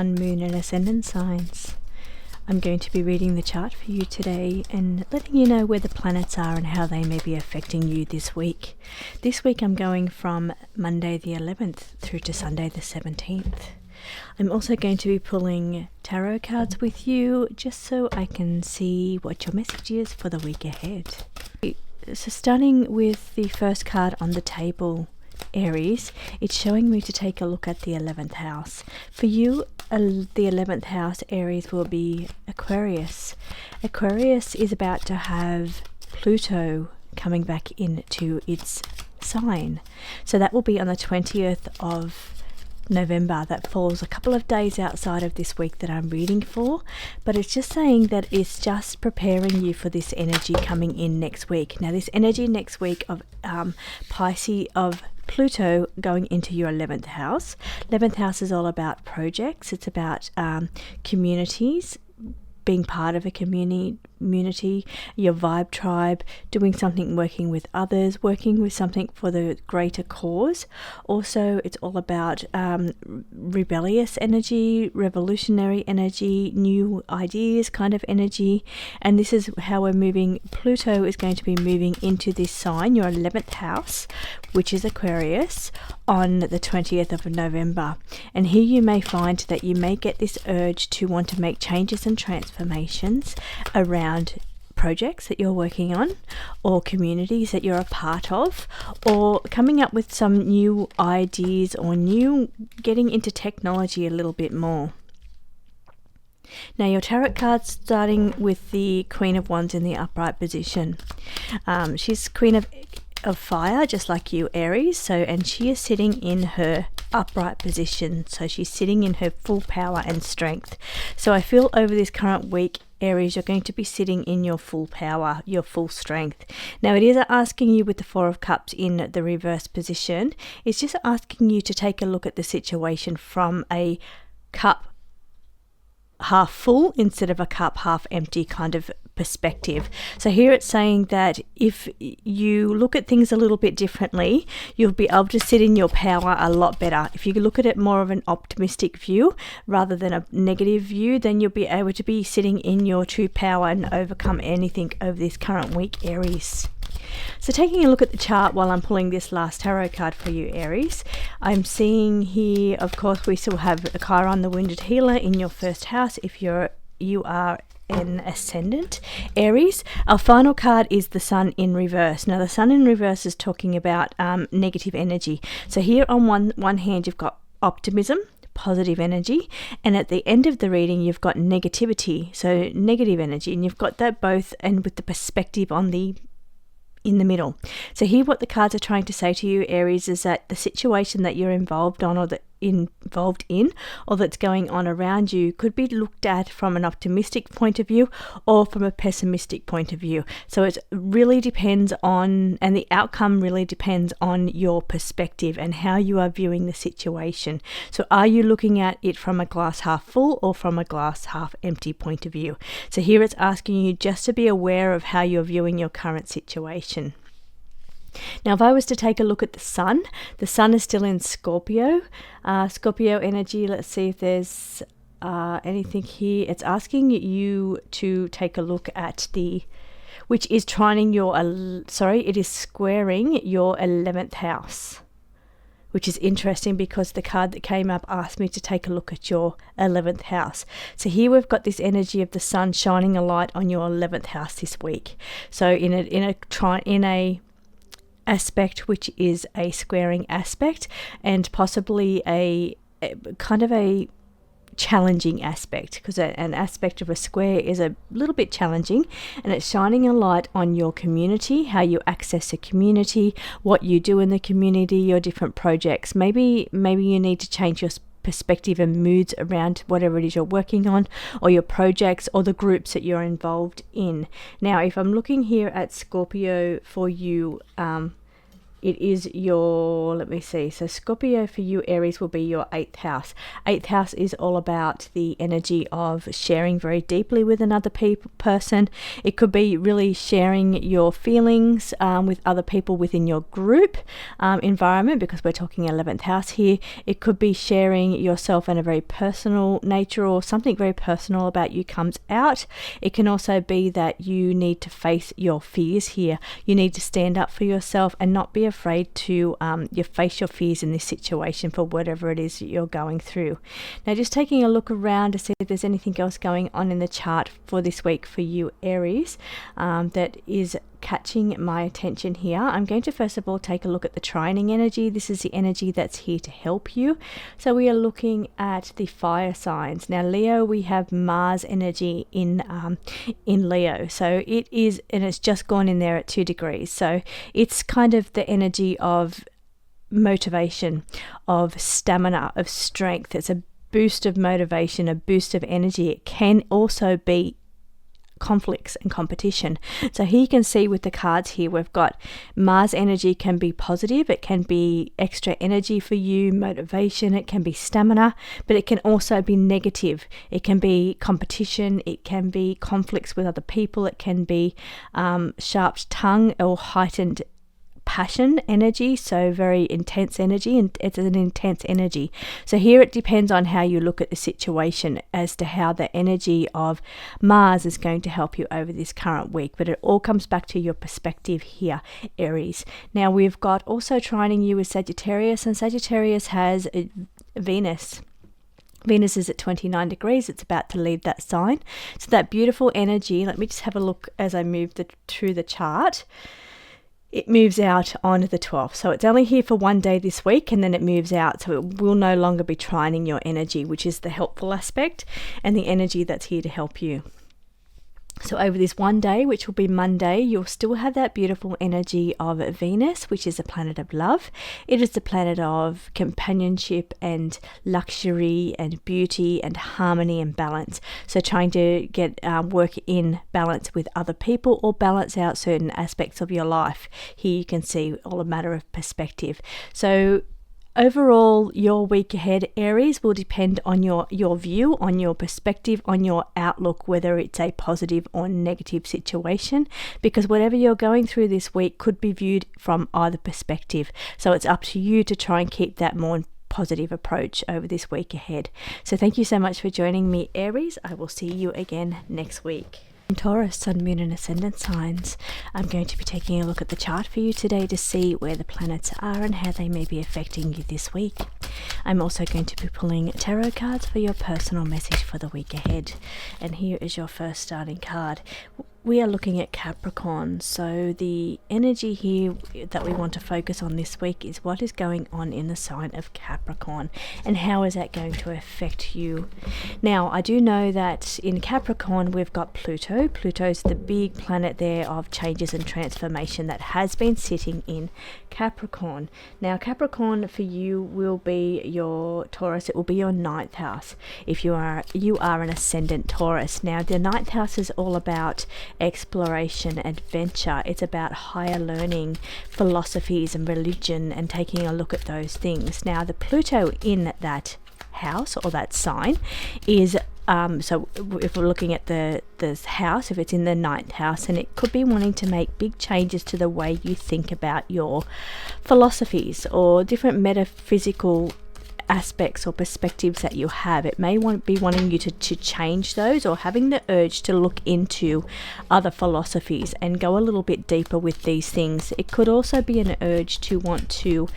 sun, moon and ascendant signs. I'm going to be reading the chart for you today and letting you know where the planets are and how they may be affecting you this week. This week I'm going from Monday the 11th through to Sunday the 17th. I'm also going to be pulling tarot cards with you just so I can see what your message is for the week ahead. So starting with the first card on the table, Aries, it's showing me to take a look at the 11th house. For you, the 11th house, Aries, will be Aquarius. Aquarius is about to have Pluto coming back into its sign. So that will be on the 20th of November. That falls a couple of days outside of this week that I'm reading for, but it's just saying that it's just preparing you for this energy coming in next week. Now this energy next week of Pisces, of Pluto going into your 11th house. 11th house is all about projects. It's about communities, being part of a community, your vibe tribe, doing something, working with others, working with something for the greater cause. Also, it's all about rebellious energy, revolutionary energy, new ideas kind of energy. And this is how we're moving. Pluto is going to be moving into this sign, your 11th house, which is Aquarius, on the 20th of November. And here you may find that you may get this urge to want to make changes and transformations around projects that you're working on, or communities that you're a part of, or coming up with some new ideas, or getting into technology a little bit more. Now your tarot cards, starting with the Queen of Wands in the upright position. She's Queen of fire, just like you, Aries, and she is sitting in her upright position, so she's sitting in her full power and strength. So I feel over this current week, Aries, you're going to be sitting in your full power, your full strength. Now it is asking you, with the Four of Cups in the reverse position, it's just asking you to take a look at the situation from a cup half full instead of a cup half empty kind of perspective. So here it's saying that if you look at things a little bit differently, you'll be able to sit in your power a lot better. If you look at it more of an optimistic view rather than a negative view, then you'll be able to be sitting in your true power and overcome anything over this current week, Aries. So taking a look at the chart while I'm pulling this last tarot card for you, Aries, I'm seeing here, of course, we still have a Chiron, the wounded healer, in your first house if you are an ascendant Aries. Our final card is the Sun in reverse. Now the Sun in reverse is talking about negative energy. So here on one hand you've got optimism, positive energy, and at the end of the reading you've got negativity, so negative energy, and you've got that both, and with the perspective in the middle. So here what the cards are trying to say to you, Aries, is that the situation that you're involved in or that's going on around you could be looked at from an optimistic point of view or from a pessimistic point of view. So it really depends on, and the outcome really depends on your perspective and how you are viewing the situation. So are you looking at it from a glass half full or from a glass half empty point of view? So here it's asking you just to be aware of how you're viewing your current situation. Now if I was to take a look at the Sun is still in Scorpio. Scorpio energy, let's see if there's anything here. It's asking you to take a look at which is trining it is squaring your 11th house, which is interesting because the card that came up asked me to take a look at your 11th house. So here we've got this energy of the Sun shining a light on your 11th house this week. So in a aspect which is a squaring aspect, and possibly a kind of a challenging aspect, because an aspect of a square is a little bit challenging, and it's shining a light on your community, how you access a community, what you do in the community, your different projects. Maybe you need to change your perspective and moods around whatever it is you're working on, or your projects, or the groups that you're involved in. Now if I'm looking here at Scorpio for you, it is your, let me see, so Scorpio for you, Aries, will be your 8th house. 8th house is all about the energy of sharing very deeply with another person. It could be really sharing your feelings with other people within your group environment, because we're talking 11th house here. It could be sharing yourself in a very personal nature, or something very personal about you comes out. It can also be that you need to face your fears here. You need to stand up for yourself and not be afraid to you face your fears in this situation for whatever it is you're going through. Now, just taking a look around to see if there's anything else going on in the chart for this week for you, Aries, that is catching my attention here. I'm going to first of all take a look at the trining energy. This is the energy that's here to help you. So we are looking at the fire signs. Now, Leo, we have Mars energy in Leo. So it is, and it's just gone in there at 2 degrees. So it's kind of the energy of motivation, of stamina, of strength. It's a boost of motivation, a boost of energy. It can also be conflicts and competition. So here you can see with the cards here, we've got Mars energy can be positive. It can be extra energy for you, motivation. It can be stamina, but it can also be negative. It can be competition. It can be conflicts with other people. It can be sharp tongue or heightened passion energy, so very intense energy, and it's an intense energy. So here it depends on how you look at the situation as to how the energy of Mars is going to help you over this current week, but it all comes back to your perspective here, Aries. Now, we've got also trining you with Sagittarius, and Sagittarius has Venus. Venus is at 29 degrees. It's about to leave that sign. So that beautiful energy, let me just have a look as I move through the chart. It moves out on the 12th. So it's only here for 1 day this week, and then it moves out. So it will no longer be trining your energy, which is the helpful aspect and the energy that's here to help you. So over this 1 day, which will be Monday, you'll still have that beautiful energy of Venus, which is a planet of love. It is the planet of companionship and luxury and beauty and harmony and balance. So trying to get work in balance with other people, or balance out certain aspects of your life. Here you can see all a matter of perspective. So overall, your week ahead, Aries, will depend on your view, on your perspective, on your outlook, whether it's a positive or negative situation, because whatever you're going through this week could be viewed from either perspective. So it's up to you to try and keep that more positive approach over this week ahead. So thank you so much for joining me, Aries. I will see you again next week. Taurus, Sun, Moon and Ascendant signs. I'm going to be taking a look at the chart for you today to see where the planets are and how they may be affecting you this week. I'm also going to be pulling tarot cards for your personal message for the week ahead. And here is your first starting card. We are looking at Capricorn, so the energy here that we want to focus on this week is what is going on in the sign of Capricorn and how is that going to affect you. Now, I do know that in Capricorn we've got Pluto. Pluto's the big planet there of changes and transformation that has been sitting in Capricorn. Now, Capricorn for you will be your Taurus. It will be your 9th house if you are an ascendant Taurus. Now, the 9th house is all about exploration, adventure. It's about higher learning, philosophies and religion, and taking a look at those things. Now, the Pluto in that house or that sign is so if we're looking at the house, if it's in the 9th house, and it could be wanting to make big changes to the way you think about your philosophies or different metaphysical aspects or perspectives that you have. It may be wanting you to change those, or having the urge to look into other philosophies and go a little bit deeper with these things. It could also be an urge to want to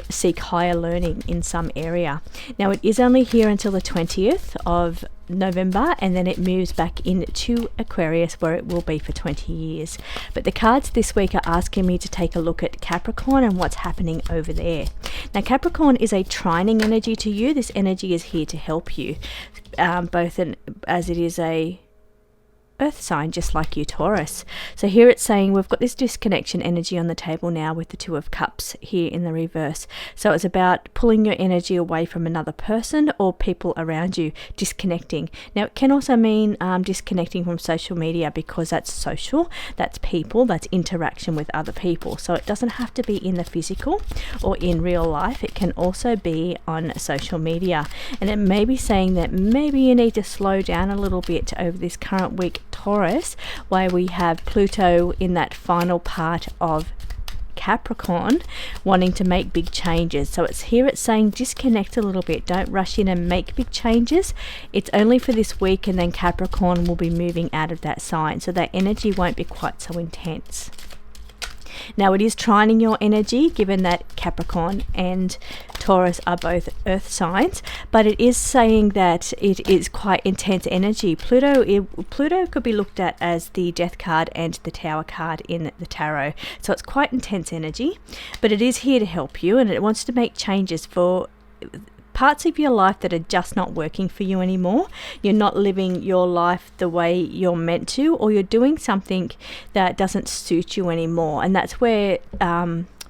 seek higher learning in some area. Now, it is only here until the 20th of November, and then it moves back into Aquarius, where it will be for 20 years. But the cards this week are asking me to take a look at Capricorn and what's happening over there. Now, Capricorn is a trining energy to you. This energy is here to help you, as it is a earth sign, just like you, Taurus. So here it's saying we've got this disconnection energy on the table now with the Two of Cups here in the reverse. So it's about pulling your energy away from another person or people around you, disconnecting. Now it can also mean disconnecting from social media, because that's social, that's people, that's interaction with other people. So it doesn't have to be in the physical or in real life. It can also be on social media. And it may be saying that maybe you need to slow down a little bit over this current week, Taurus, where we have Pluto in that final part of Capricorn, wanting to make big changes. So it's saying disconnect a little bit, don't rush in and make big changes. It's only for this week, and then Capricorn will be moving out of that sign, so that energy won't be quite so intense. Now it is trining your energy, given that Capricorn and Taurus are both earth signs, but it is saying that it is quite intense energy. Pluto could be looked at as the Death card and the Tower card in the tarot. So it's quite intense energy, but it is here to help you, and it wants to make changes for parts of your life that are just not working for you anymore. You're not living your life the way you're meant to, or you're doing something that doesn't suit you anymore. And that's where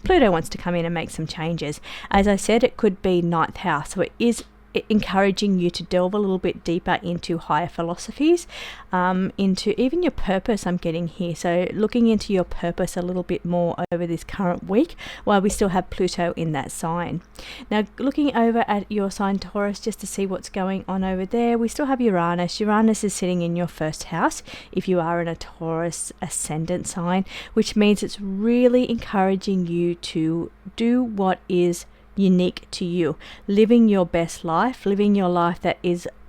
Pluto wants to come in and make some changes. As I said, it could be ninth house. So it is encouraging you to delve a little bit deeper into higher philosophies, into even your purpose, I'm getting here. So looking into your purpose a little bit more over this current week, while we still have Pluto in that sign. Now looking over at your sign, Taurus, just to see what's going on over there, we still have Uranus. Uranus is sitting in your first house if you are in a Taurus ascendant sign, which means it's really encouraging you to do what is unique to you, living your best life, living your life that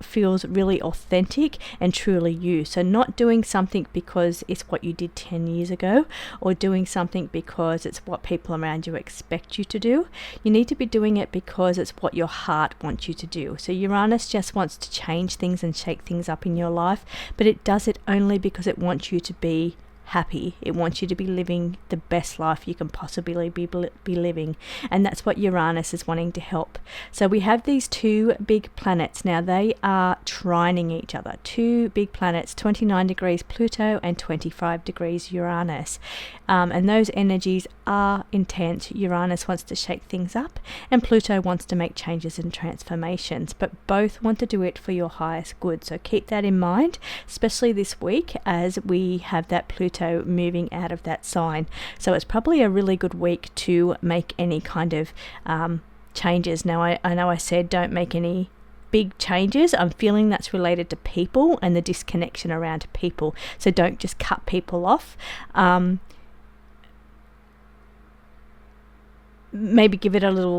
feels really authentic and truly you. So not doing something because it's what you did 10 years ago, or doing something because it's what people around you expect you to do. You need to be doing it because it's what your heart wants you to do. So Uranus just wants to change things and shake things up in your life, but it does it only because it wants you to be happy. It wants you to be living the best life you can possibly be living, and that's what Uranus is wanting to help. So we have these two big planets now. They are trining each other. Two big planets, 29 degrees Pluto and 25 degrees Uranus, and those energies are intense. Uranus wants to shake things up, and Pluto wants to make changes and transformations, but both want to do it for your highest good. So keep that in mind, especially this week as we have that Pluto moving out of that sign. So it's probably a really good week to make any kind of changes. Now I know I said don't make any big changes. I'm feeling that's related to people and the disconnection around people. So don't just cut people off. Maybe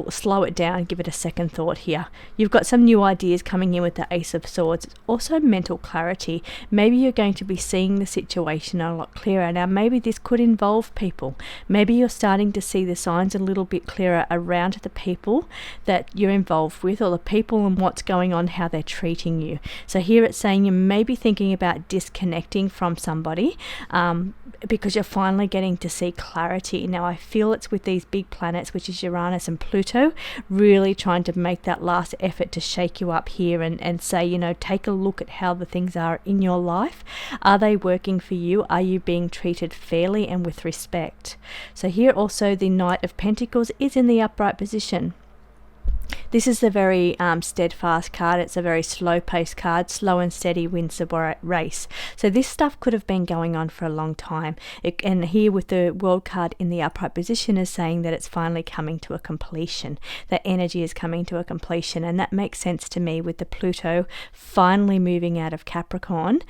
slow it down, give it a second thought here. You've got some new ideas coming in with the Ace of Swords. It's also mental clarity. Maybe you're going to be seeing the situation a lot clearer. Now, maybe this could involve people. Maybe you're starting to see the signs a little bit clearer around the people that you're involved with, or the people and what's going on, how they're treating you. So here it's saying you may be thinking about disconnecting from somebody, because you're finally getting to see clarity. Now, I feel it's with these big planets, which is Uranus and Pluto, really trying to make that last effort to shake you up here and say, take a look at how the things are in your life. Are they working for you? Are you being treated fairly and with respect? So here also the Knight of Pentacles is in the upright position. This is a very steadfast card. It's a very slow-paced card. Slow and steady wins the race. So this stuff could have been going on for a long time. And here with the World card in the upright position is saying that it's finally coming to a completion. That energy is coming to a completion. And that makes sense to me with the Pluto finally moving out of Capricorn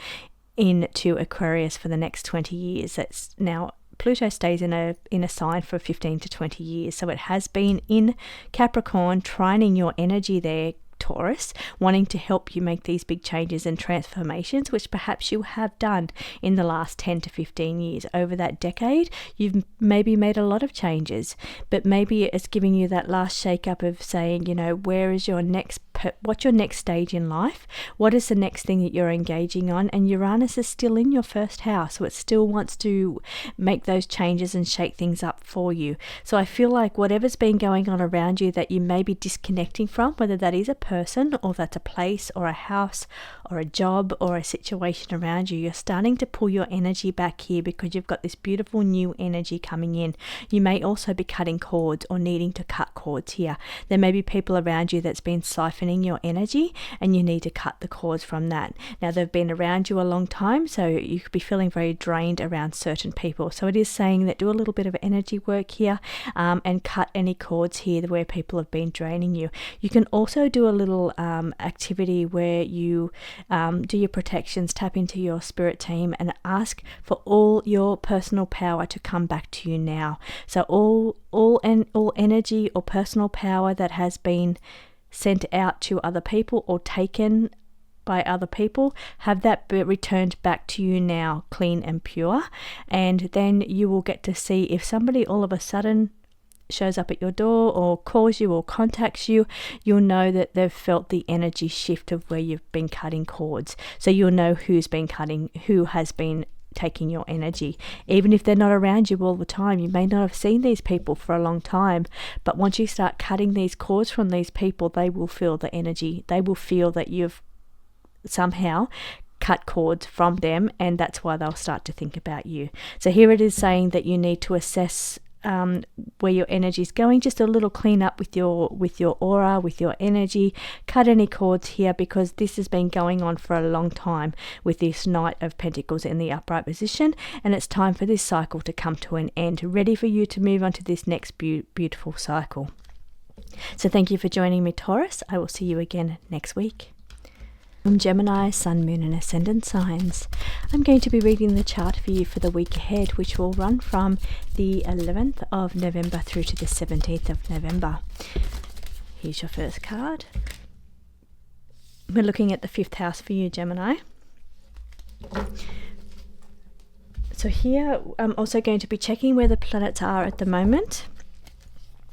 into Aquarius for the next 20 years. That's now Pluto stays in a sign for 15 to 20 years. So it has been in Capricorn, trining your energy there, Taurus, wanting to help you make these big changes and transformations, which perhaps you have done in the last 10 to 15 years. Over that decade, you've maybe made a lot of changes, but maybe it's giving you that last shake up of saying, where is your next what's your next stage in life? What is the next thing that you're engaging on? And Uranus is still in your first house, so it still wants to make those changes and shake things up for you. So I feel like whatever's been going on around you that you may be disconnecting from, whether that is a person or that's a place or a house or a job or a situation around you, you're starting to pull your energy back here because you've got this beautiful new energy coming in. You may also be cutting cords or needing to cut cords here. There may be people around you that's been siphoning your energy and you need to cut the cords from that. Now, they've been around you a long time, so you could be feeling very drained around certain people. So it is saying that do a little bit of energy work here and cut any cords here where people have been draining you. You can also do a little activity where you do your protections, tap into your spirit team and ask for all your personal power to come back to you now. So all energy or personal power that has been sent out to other people or taken by other people, have that returned back to you now, clean and pure. And then you will get to see if somebody all of a sudden shows up at your door or calls you or contacts you, you'll know that they've felt the energy shift of where you've been cutting cords. So you'll know who has been taking your energy. Even if they're not around you all the time, you may not have seen these people for a long time, but once you start cutting these cords from these people, they will feel the energy. They will feel that you've somehow cut cords from them, and that's why they'll start to think about you. So here it is saying that you need to assess where your energy is going, just a little clean up with your aura, with your energy, cut any cords here, because this has been going on for a long time with this Knight of Pentacles in the upright position, and it's time for this cycle to come to an end, ready for you to move on to this next beautiful cycle. So thank you for joining me, Taurus. I will see you again next week. From Gemini, Sun, Moon and Ascendant signs, I'm going to be reading the chart for you for the week ahead, which will run from the 11th of November through to the 17th of November. Here's your first card. We're looking at the 5th house for you, Gemini. So here I'm also going to be checking where the planets are at the moment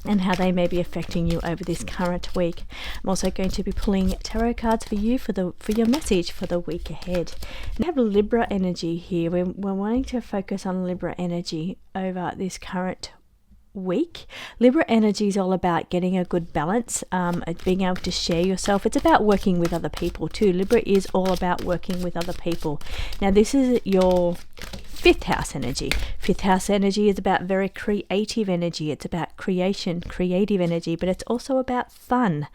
and how they may be affecting you over this current week. I'm also going to be pulling tarot cards for you for your message for the week ahead. We have Libra energy here. We're wanting to focus on Libra energy over this current week. Libra energy is all about getting a good balance, being able to share yourself. It's about working with other people too. Libra is all about working with other people. Now this is your 5th house energy. 5th house energy is about very creative energy. It's about creation, creative energy, but it's also about fun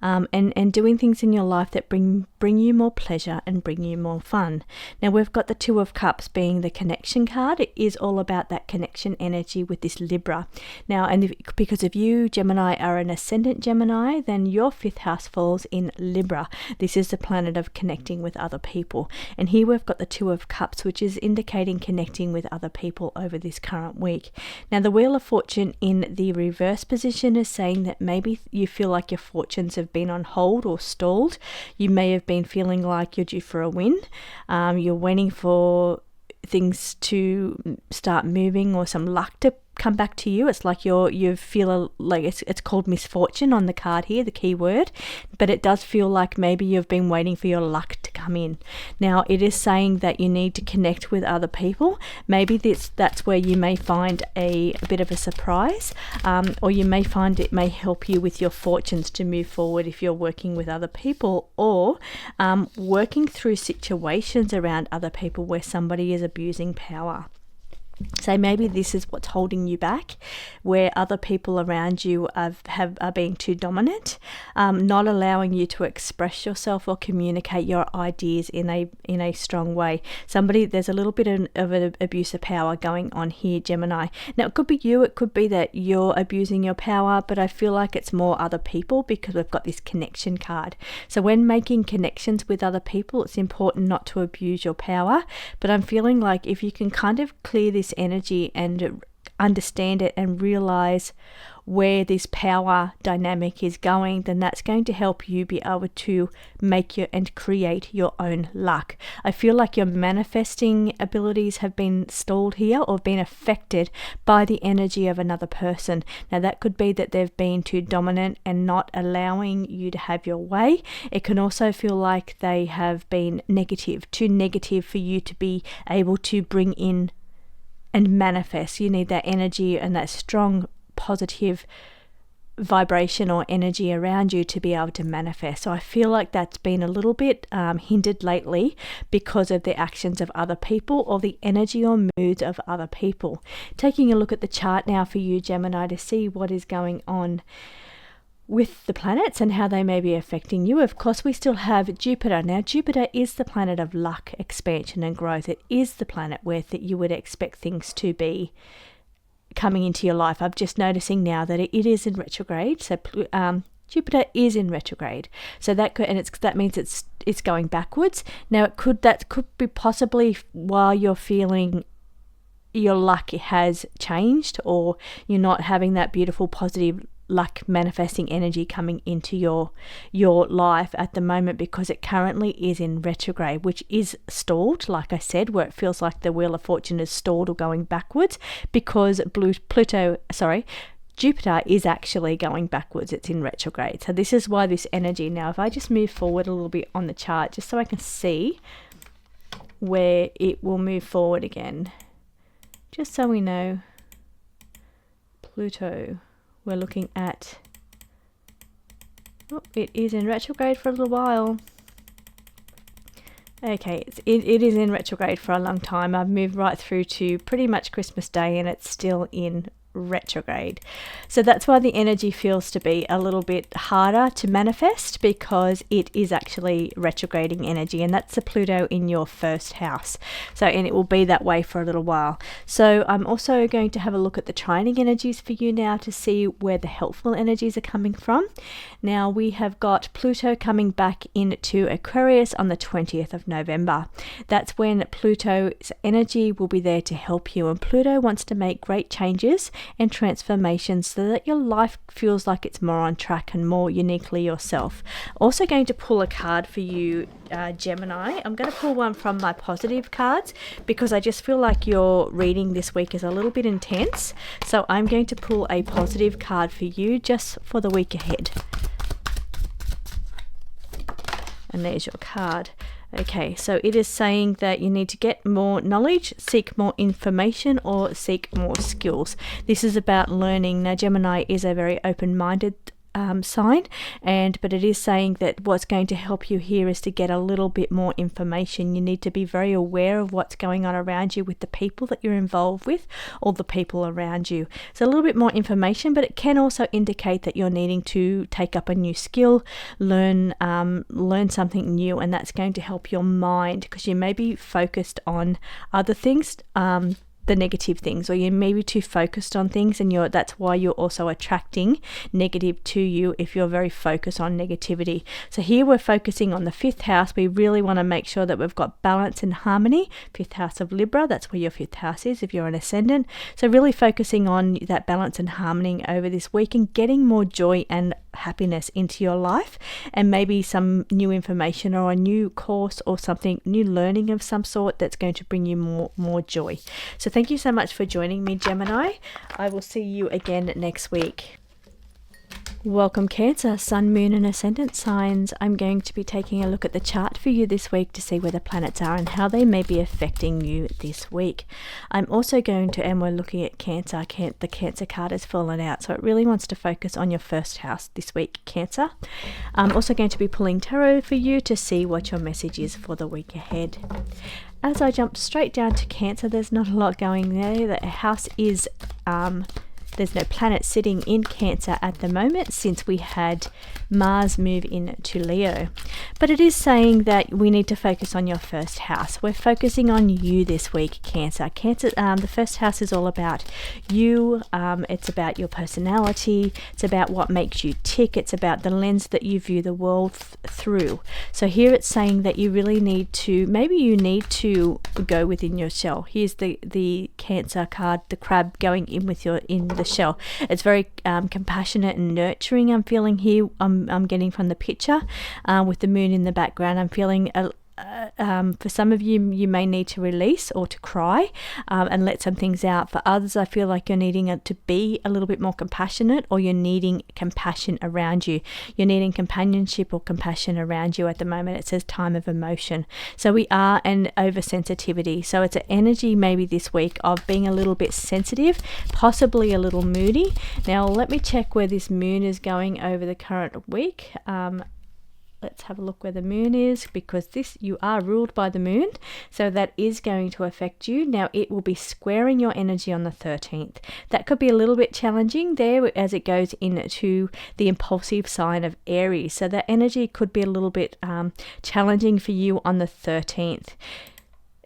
and doing things in your life that bring you more pleasure and bring you more fun. Now we've got the 2 of Cups being the connection card. It is all about that connection energy with this Libra. Now, and because of you, Gemini, are an ascendant Gemini, then your 5th house falls in Libra. This is the planet of connecting with other people. And here we've got the 2 of Cups, which is indicating connecting with other people over this current week. Now the Wheel of Fortune in the reverse position is saying that maybe you feel like your fortunes have been on hold or stalled. You may have been feeling like you're due for a win. You're waiting for things to start moving or some luck to come back to you. It's like you feel like it's called misfortune on the card here, the key word, but it does feel like maybe you've been waiting for your luck to come in. Now it is saying that you need to connect with other people. Maybe that's where you may find a bit of a surprise, or you may find it may help you with your fortunes to move forward if you're working with other people, or working through situations around other people where somebody is abusing power. So maybe this is what's holding you back, where other people around you are being too dominant, not allowing you to express yourself or communicate your ideas in a strong way. There's a little bit of an abuse of power going on here, Gemini. Now it could be you, it could be that you're abusing your power, but I feel like it's more other people because we've got this connection card. So when making connections with other people, it's important not to abuse your power, but I'm feeling like if you can kind of clear this energy and understand it and realize where this power dynamic is going, then that's going to help you be able to make and create your own luck. I feel like your manifesting abilities have been stalled here or been affected by the energy of another person. Now that could be that they've been too dominant and not allowing you to have your way. It can also feel like they have been too negative for you to be able to bring in and manifest. You need that energy and that strong positive vibration or energy around you to be able to manifest. So I feel like that's been a little bit hindered lately because of the actions of other people or the energy or moods of other people. Taking a look at the chart now for you, Gemini, to see what is going on with the planets and how they may be affecting you. Of course, we still have Jupiter. Now, Jupiter is the planet of luck, expansion, and growth. It is the planet where you would expect things to be coming into your life. I'm just noticing now that it is in retrograde. So Jupiter is in retrograde. So that means it's going backwards. Now, that could be possibly while you're feeling your luck has changed, or you're not having that beautiful positive luck manifesting energy coming into your life at the moment, because it currently is in retrograde, which is stalled, like I said, where it feels like the Wheel of Fortune is stalled or going backwards, because Jupiter is actually going backwards. It's in retrograde. So this is why this energy. Now, if I just move forward a little bit on the chart, just so I can see where it will move forward again, just so we know, Pluto, we're looking at, it is in retrograde for a little while. Okay, it is in retrograde for a long time. I've moved right through to pretty much Christmas Day and it's still in retrograde. So that's why the energy feels to be a little bit harder to manifest, because it is actually retrograding energy, and that's the Pluto in your first house. So, and it will be that way for a little while. So I'm also going to have a look at the trining energies for you now to see where the helpful energies are coming from. Now we have got Pluto coming back into Aquarius on the 20th of November. That's when Pluto's energy will be there to help you, and Pluto wants to make great changes and transformations so that your life feels like it's more on track and more uniquely yourself. Also going to pull a card for you, Gemini. I'm going to pull one from my positive cards because I just feel like your reading this week is a little bit intense. So I'm going to pull a positive card for you just for the week ahead. And there's your card. Okay, so it is saying that you need to get more knowledge, seek more information, or seek more skills. This is about learning. Now, Gemini is a very open-minded sign, but it is saying that what's going to help you here is to get a little bit more information. You need to be very aware of what's going on around you with the people that you're involved with, or the people around you. So a little bit more information, but it can also indicate that you're needing to take up a new skill, learn something new, and that's going to help your mind, because you may be focused on other things, the negative things, or you may be too focused on things, and that's why you're also attracting negative to you if you're very focused on negativity. So here we're focusing on the 5th house. We really want to make sure that we've got balance and harmony. 5th house of Libra, that's where your 5th house is if you're an ascendant. So really focusing on that balance and harmony over this week and getting more joy and happiness into your life, and maybe some new information or a new course or something, new learning of some sort that's going to bring you more joy. So thank you so much for joining me, Gemini. I will see you again next week. Welcome, Cancer, Sun, Moon and Ascendant signs. I'm going to be taking a look at the chart for you this week to see where the planets are and how they may be affecting you this week. I'm also going to, and we're looking at Cancer. The Cancer card has fallen out, so it really wants to focus on your first house this week, Cancer. I'm also going to be pulling tarot for you to see what your message is for the week ahead. As I jump straight down to Cancer, there's not a lot going there. The house is there's no planet sitting in Cancer at the moment, since we had Mars move into Leo. But it is saying that we need to focus on your first house. We're focusing on you this week, Cancer. The first house is all about you. It's about your personality. It's about what makes you tick. It's about the lens that you view the world through. So here it's saying that you really need to, maybe you need to go within your shell. Here's the Cancer card, the crab going in the the shell. It's very compassionate and nurturing, I'm feeling here. I'm getting from the picture with the moon in the background. I'm feeling for some of you, you may need to release or to cry and let some things out. For others, I feel like you're needing to be a little bit more compassionate, or you're needing compassion around you. You're needing companionship or compassion around you at the moment. It says time of emotion. So we are an oversensitivity. So it's an energy maybe this week of being a little bit sensitive, possibly a little moody. Now, let me check where this moon is going over the current week. Let's have a look where the moon is, because you are ruled by the moon, so that is going to affect you. Now, it will be squaring your energy on the 13th. That could be a little bit challenging there as it goes into the impulsive sign of Aries. So that energy could be a little bit challenging for you on the 13th.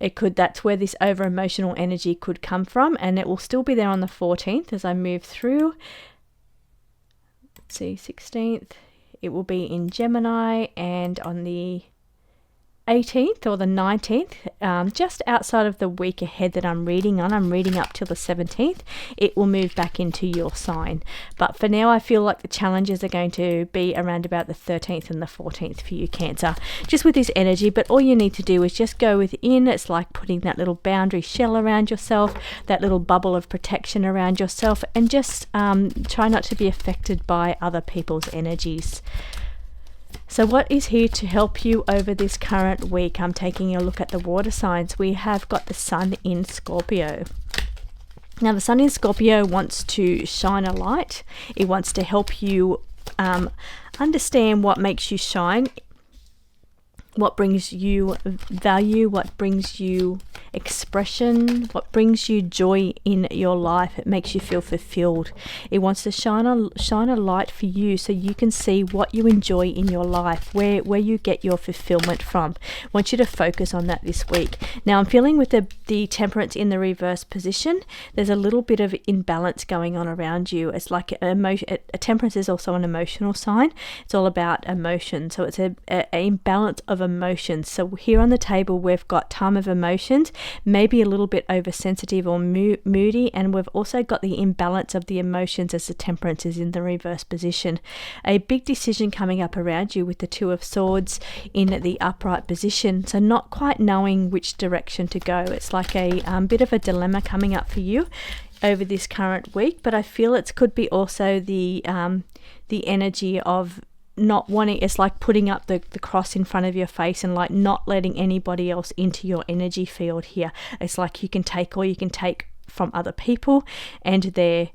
That's where this over emotional energy could come from, and it will still be there on the 14th as I move through. Let's see, 16th. It will be in Gemini, and on the 18th or the 19th, just outside of the week ahead that I'm reading on, I'm reading up till the 17th, it will move back into your sign. But for now, I feel like the challenges are going to be around about the 13th and the 14th for you, Cancer, just with this energy. But all you need to do is just go within. It's like putting that little boundary shell around yourself, that little bubble of protection around yourself, and just try not to be affected by other people's energies. So what is here to help you over this current week? I'm taking a look at the water signs. We have got the sun in Scorpio. Now, the sun in Scorpio wants to shine a light. It wants to help you understand what makes you shine, what brings you value, what brings you expression, what brings you joy in your life. It makes you feel fulfilled. It wants to shine a light for you so you can see what you enjoy in your life, where you get your fulfillment from. I want you to focus on that this week. Now, I'm feeling with the Temperance in the reverse position, there's a little bit of imbalance going on around you. It's like a Temperance is also an emotional sign. It's all about emotion. So it's an imbalance of emotions. So here on the table, we've got time of emotions, maybe a little bit oversensitive or moody, and we've also got the imbalance of the emotions as the Temperance is in the reverse position. A big decision coming up around you with the Two of Swords in the upright position, so not quite knowing which direction to go. It's like a bit of a dilemma coming up for you over this current week, but I feel it could be also the energy of not wanting. It's like putting up the cross in front of your face and like not letting anybody else into your energy field here. It's like you can take all you can take from other people and their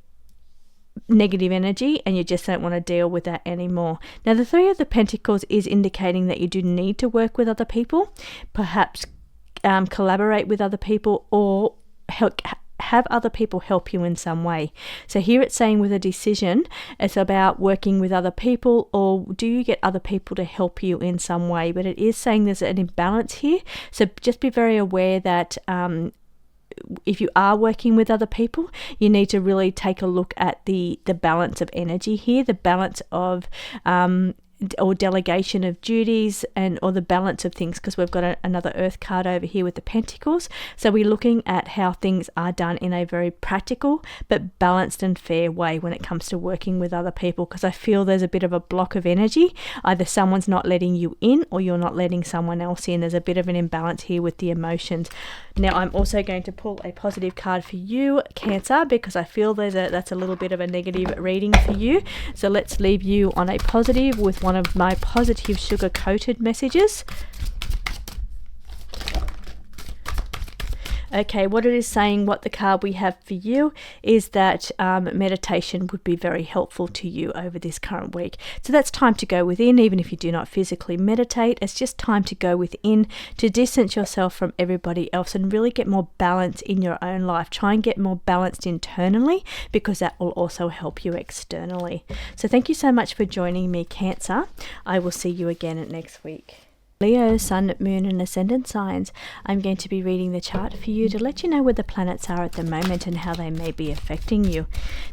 negative energy, and you just don't want to deal with that anymore. Now, the Three of the Pentacles is indicating that you do need to work with other people, perhaps collaborate with other people, or have other people help you in some way. So here it's saying with a decision, it's about working with other people, or do you get other people to help you in some way? But it is saying there's an imbalance here. So just be very aware that if you are working with other people, you need to really take a look at the balance of energy here, the balance of or delegation of duties, or the balance of things, because we've got another Earth card over here with the Pentacles. So we're looking at how things are done in a very practical but balanced and fair way when it comes to working with other people, because I feel there's a bit of a block of energy. Either someone's not letting you in or you're not letting someone else in. There's a bit of an imbalance here with the emotions. Now, I'm also going to pull a positive card for you, Cancer, because I feel that's a little bit of a negative reading for you. So let's leave you on a positive with one of my positive sugar-coated messages. Okay, what it is saying, what the card we have for you is that meditation would be very helpful to you over this current week. So that's time to go within, even if you do not physically meditate. It's just time to go within, to distance yourself from everybody else and really get more balance in your own life. Try and get more balanced internally, because that will also help you externally. So thank you so much for joining me, Cancer. I will see you again next week. Leo, Sun, Moon and Ascendant signs, I'm going to be reading the chart for you to let you know where the planets are at the moment and how they may be affecting you.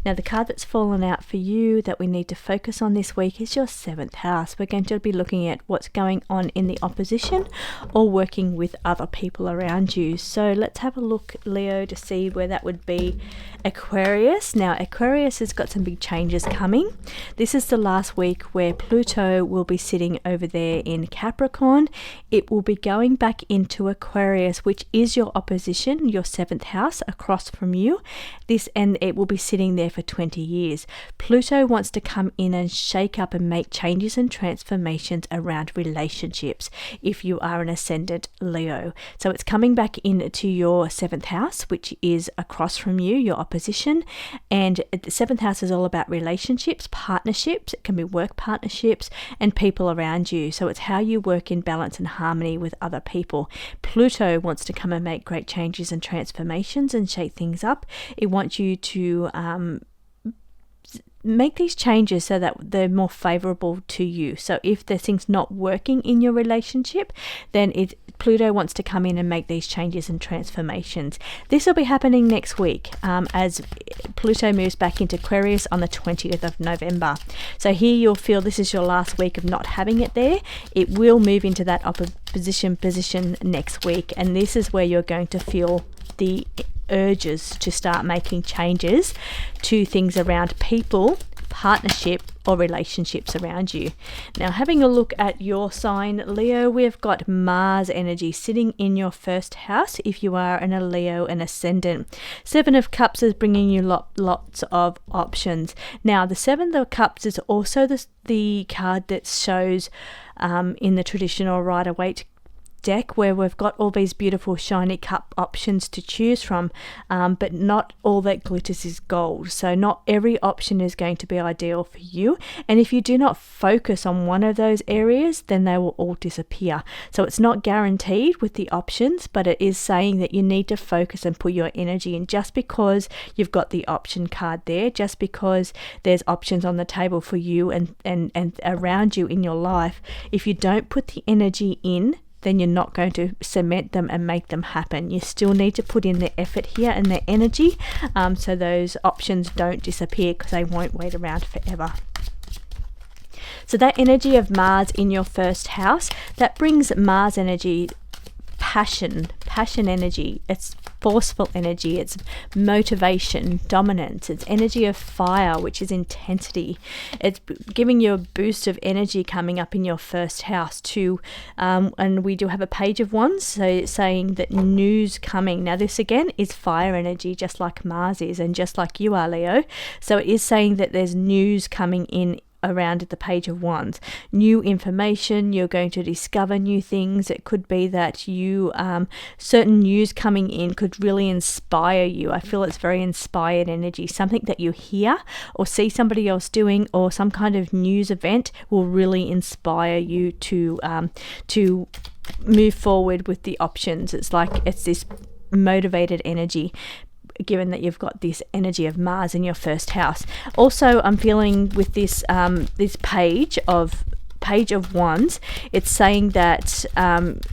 Now, the card that's fallen out for you that we need to focus on this week is your 7th house. We're going to be looking at what's going on in the opposition or working with other people around you. So let's have a look, Leo, to see where that would be. Aquarius. Now, Aquarius has got some big changes coming. This is the last week where Pluto will be sitting over there in Capricorn. It will be going back into Aquarius, which is your opposition, your 7th house across from you. And it will be sitting there for 20 years. Pluto wants to come in and shake up and make changes and transformations around relationships if you are an ascendant Leo. So it's coming back into your 7th house, which is across from you, your opposition. And the 7th house is all about relationships, partnerships. It can be work partnerships and people around you. So it's how you work in balance and harmony with other people. Pluto wants to come and make great changes and transformations and shake things up. It wants you to make these changes so that they're more favorable to you. So if there's things not working in your relationship, then Pluto wants to come in and make these changes and transformations. This will be happening next week as Pluto moves back into Aquarius on the 20th of November. So here you'll feel this is your last week of not having it there. It will move into that opposition position next week, and this is where you're going to feel the urges to start making changes to things around people, partnership or relationships around you. Now, having a look at your sign, Leo, we've got Mars energy sitting in your 1st house if you are a Leo and ascendant. 7 of Cups is bringing you lots of options. Now, the 7 of Cups is also the card that shows in the traditional Rider-Waite deck, where we've got all these beautiful shiny cup options to choose from, but not all that glitters is gold. So not every option is going to be ideal for you, and if you do not focus on one of those areas, then they will all disappear. So it's not guaranteed with the options, but it is saying that you need to focus and put your energy in. Just because you've got the option card there, just because there's options on the table for you and around you in your life, if you don't put the energy in, then you're not going to cement them and make them happen. You still need to put in the effort here and the energy so those options don't disappear, because they won't wait around forever. So that energy of Mars in your 1st house, that brings Mars energy, passion energy. It's forceful energy, it's motivation, dominance, it's energy of fire, which is intensity. It's giving you a boost of energy coming up in your 1st house too. And we do have a Page of Wands, so saying that news coming. Now this again is fire energy, just like Mars is and just like you are, Leo. So it is saying that there's news coming in around the Page of Wands. New information, you're going to discover new things. It could be that you certain news coming in could really inspire you. I feel it's very inspired energy. Something that you hear or see somebody else doing, or some kind of news event, will really inspire you to move forward with the options. It's like it's this motivated energy, given that you've got this energy of Mars in your 1st house. Also, I'm feeling with this this Page of Wands, it's saying that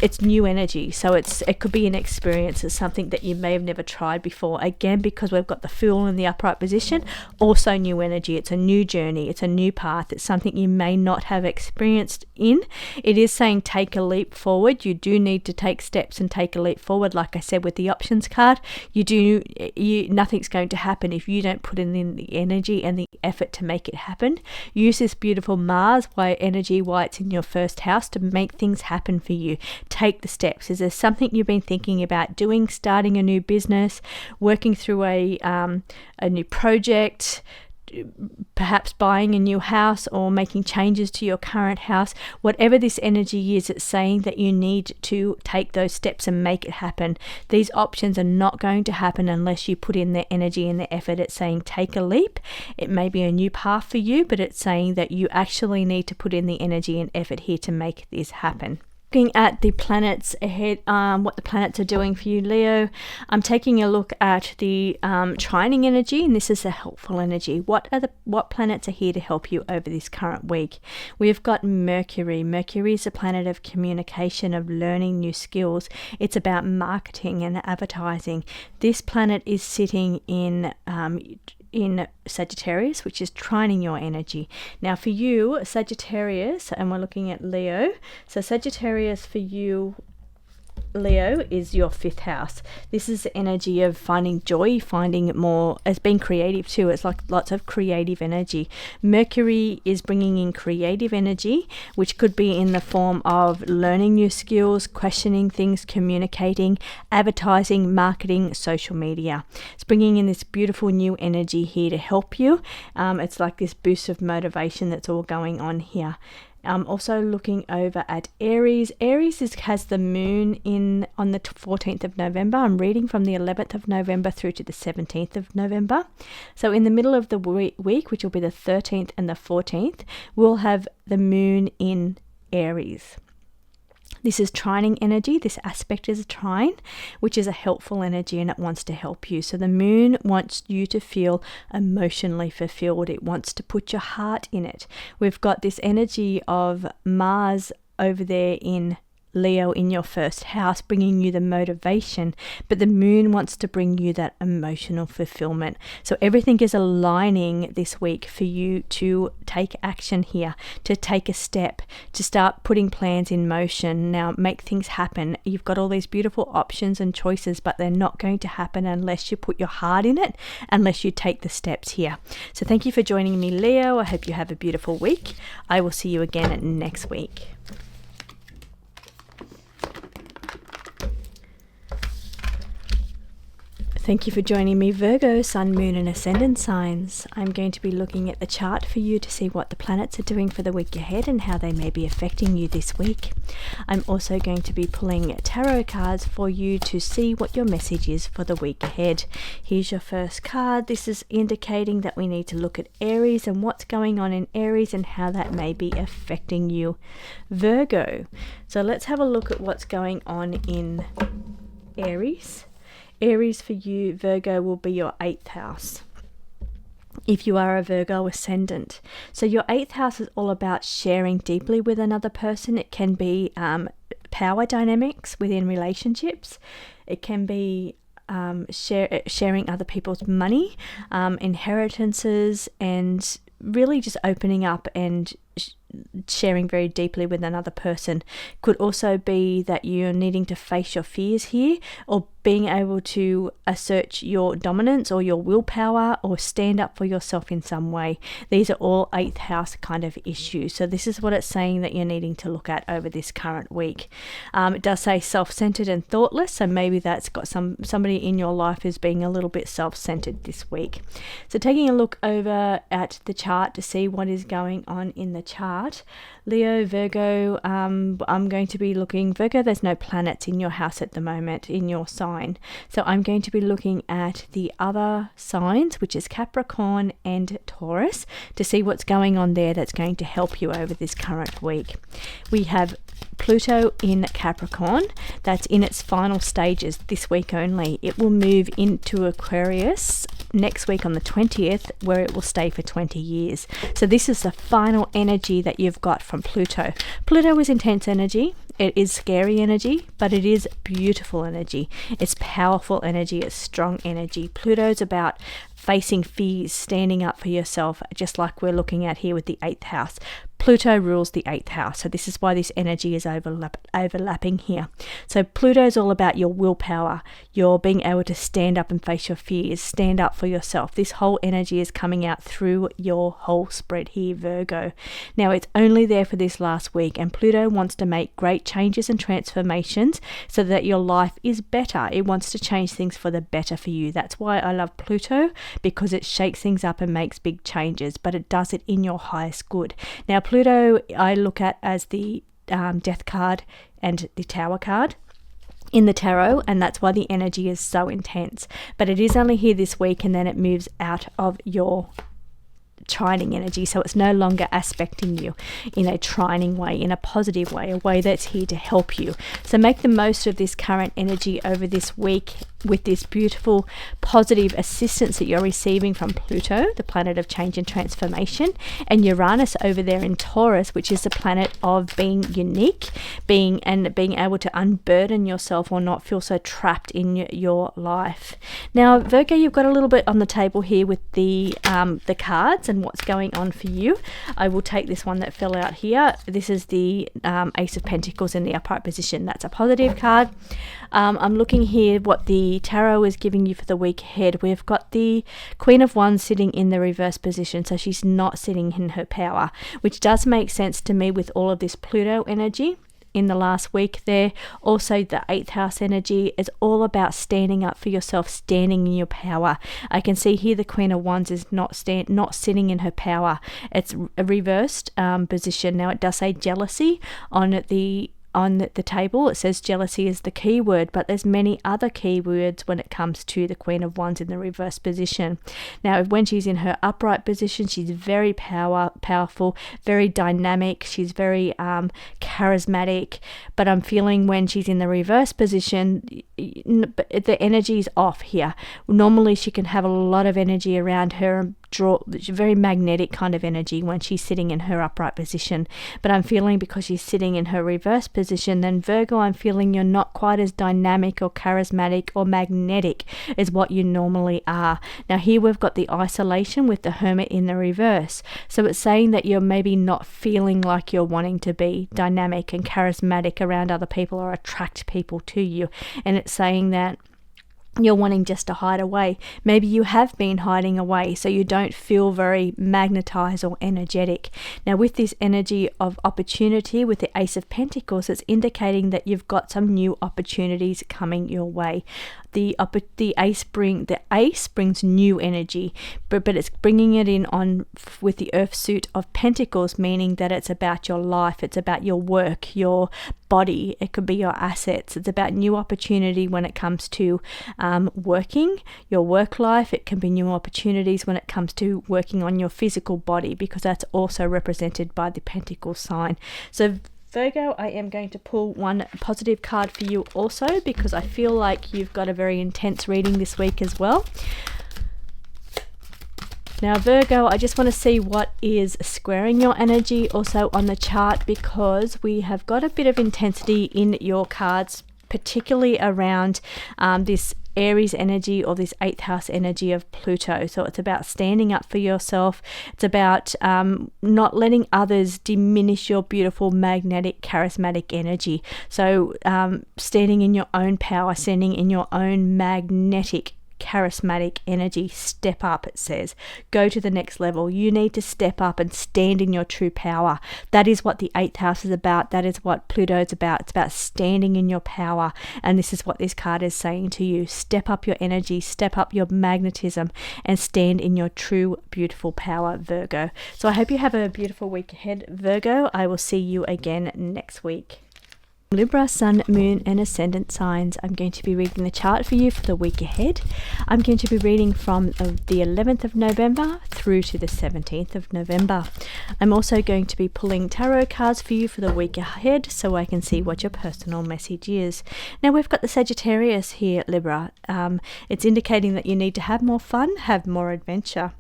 it's new energy. So it could be an experience. It's something that you may have never tried before. Again, because we've got the Fool in the upright position, also new energy. It's a new journey. It's a new path. It's something you may not have experienced in. It is saying take a leap forward. You do need to take steps and take a leap forward. Like I said with the options card, nothing's going to happen if you don't put in the energy and the effort to make it happen. Use this beautiful Mars energy, why it's in your 1st house, to make things happen for you. Take the steps. Is there something you've been thinking about doing, starting a new business, working through a new project, perhaps buying a new house or making changes to your current house? Whatever this energy is, it's saying that you need to take those steps and make it happen. These options are not going to happen unless you put in the energy and the effort. It's saying take a leap. It may be a new path for you, but it's saying that you actually need to put in the energy and effort here to make this happen. looking at the planets ahead, what the planets are doing for you, Leo, I'm taking a look at the trining energy, and this is a helpful energy. What planets are here to help you over this current week? We've got Mercury. Mercury is a planet of communication, of learning new skills. It's about marketing and advertising. This planet is sitting in Sagittarius, which is trining your energy. Now for you, Sagittarius, and we're looking at Leo. So Sagittarius for you, Leo, is your 5th house. This is the energy of finding joy, finding more, as being creative too. It's like lots of creative energy. Mercury is bringing in creative energy, which could be in the form of learning new skills, questioning things, communicating, advertising, marketing, social media. It's bringing in this beautiful new energy here to help you. It's like this boost of motivation that's all going on here. I'm also looking over at Aries. Aries has the moon on the 14th of November. I'm reading from the 11th of November through to the 17th of November. So in the middle of the week, which will be the 13th and the 14th, we'll have the moon in Aries. This is trining energy. This aspect is a trine, which is a helpful energy, and it wants to help you. So the moon wants you to feel emotionally fulfilled. It wants to put your heart in it. We've got this energy of Mars over there in Leo in your 1st house, bringing you the motivation, but the moon wants to bring you that emotional fulfillment. So everything is aligning this week for you to take action here, to take a step, to start putting plans in motion. Now make things happen. You've got all these beautiful options and choices, but they're not going to happen unless you put your heart in it, unless you take the steps here. So thank you for joining me, Leo. I hope you have a beautiful week. I will see you again next week. Thank you for joining me, Virgo, Sun, Moon and Ascendant signs. I'm going to be looking at the chart for you to see what the planets are doing for the week ahead and how they may be affecting you this week. I'm also going to be pulling tarot cards for you to see what your message is for the week ahead. Here's your first card. This is indicating that we need to look at Aries and what's going on in Aries and how that may be affecting you, Virgo. So let's have a look at what's going on in Aries. Aries for you, Virgo, will be your 8th house if you are a Virgo ascendant. So your 8th house is all about sharing deeply with another person. It can be power dynamics within relationships. It can be sharing other people's money, inheritances, and really just opening up and sharing very deeply with another person. Could also be that you're needing to face your fears here, or being able to assert your dominance or your willpower or stand up for yourself in some way. These are all 8th house kind of issues. So this is what it's saying that you're needing to look at over this current week. It does say self-centered and thoughtless, so maybe that's got somebody in your life who's being a little bit self-centered this week. So taking a look over at the chart to see what is going on in the chart. Leo, Virgo, I'm going to be looking, Virgo, there's no planets in your house at the moment, in your sign. So I'm going to be looking at the other signs, which is Capricorn and Taurus, to see what's going on there that's going to help you over this current week. We have Pluto in Capricorn. That's in its final stages this week only. It will move into Aquarius next week on the 20th, where it will stay for 20 years. So this is the final energy that you've got from Pluto. Pluto is intense energy. It is scary energy, but it is beautiful energy. It's powerful energy. It's strong energy. Pluto's about facing fears, standing up for yourself, just like we're looking at here with the 8th house. Pluto rules the 8th house, so this is why this energy is overlapping here. So Pluto is all about your willpower, your being able to stand up and face your fears, stand up for yourself. This whole energy is coming out through your whole spread here, Virgo. Now, it's only there for this last week, and Pluto wants to make great changes and transformations so that your life is better. It wants to change things for the better for you. That's why I love Pluto, because it shakes things up and makes big changes, but it does it in your highest good. Now, Pluto I look at as the Death card and the Tower card in the tarot, and that's why the energy is so intense. But it is only here this week, and then it moves out of your trining energy, so it's no longer aspecting you in a trining way, in a positive way, a way that's here to help you. So make the most of this current energy over this week with this beautiful positive assistance that you're receiving from Pluto, the planet of change and transformation, and Uranus over there in Taurus, which is the planet of being unique, being able to unburden yourself or not feel so trapped in your life. Now Virgo, you've got a little bit on the table here with the cards and what's going on for you. I will take this one that fell out here. This is the Ace of Pentacles in the upright position. That's a positive card. I'm looking here what the tarot is giving you for the week ahead. We've got the Queen of Wands sitting in the reverse position, so she's not sitting in her power, which does make sense to me with all of this Pluto energy in the last week there. Also the 8th house energy is all about standing up for yourself, standing in your power. I can see here the Queen of Wands is not sitting in her power. It's a reversed position. Now it does say jealousy on the table. It says jealousy is the key word, but there's many other key words when it comes to the Queen of Wands in the reverse position. Now when she's in her upright position, she's very powerful, very dynamic, she's very charismatic, but I'm feeling when she's in the reverse position, the energy is off here. Normally she can have a lot of energy around her and draw very magnetic kind of energy when she's sitting in her upright position, but I'm feeling because she's sitting in her reverse position, then Virgo, I'm feeling you're not quite as dynamic or charismatic or magnetic as what you normally are. Now here we've got the isolation with the Hermit in the reverse, so it's saying that you're maybe not feeling like you're wanting to be dynamic and charismatic around other people or attract people to you, and it's saying that you're wanting just to hide away. Maybe you have been hiding away so you don't feel very magnetized or energetic. Now with this energy of opportunity with the Ace of Pentacles, it's indicating that you've got some new opportunities coming your way. The ace brings new energy, but it's bringing it in on with the Earth suit of Pentacles, meaning that it's about your life, it's about your work, your body, it could be your assets. It's about new opportunity when it comes to working, your work life. It can be new opportunities when it comes to working on your physical body, because that's also represented by the Pentacle sign. So Virgo, I am going to pull one positive card for you also, because I feel like you've got a very intense reading this week as well. Now Virgo, I just want to see what is squaring your energy also on the chart, because we have got a bit of intensity in your cards, particularly around this Aries energy or this 8th house energy of Pluto. So it's about standing up for yourself. It's about not letting others diminish your beautiful, magnetic, charismatic energy. So standing in your own power, standing in your own magnetic, charismatic energy. Step up, it says. Go to the next level. You need to step up and stand in your true power. That is what the 8th house is about. That is what Pluto is about. It's about standing in your power, and this is what this card is saying to you. Step up your energy, step up your magnetism, and stand in your true beautiful power, Virgo. So I hope you have a beautiful week ahead, Virgo. I will see you again next week. Libra, Sun, Moon and Ascendant signs. I'm going to be reading the chart for you for the week ahead. I'm going to be reading from the 11th of November through to the 17th of November. I'm also going to be pulling tarot cards for you for the week ahead, so I can see what your personal message is. Now we've got the Sagittarius here, Libra. It's indicating that you need to have more fun, have more adventure.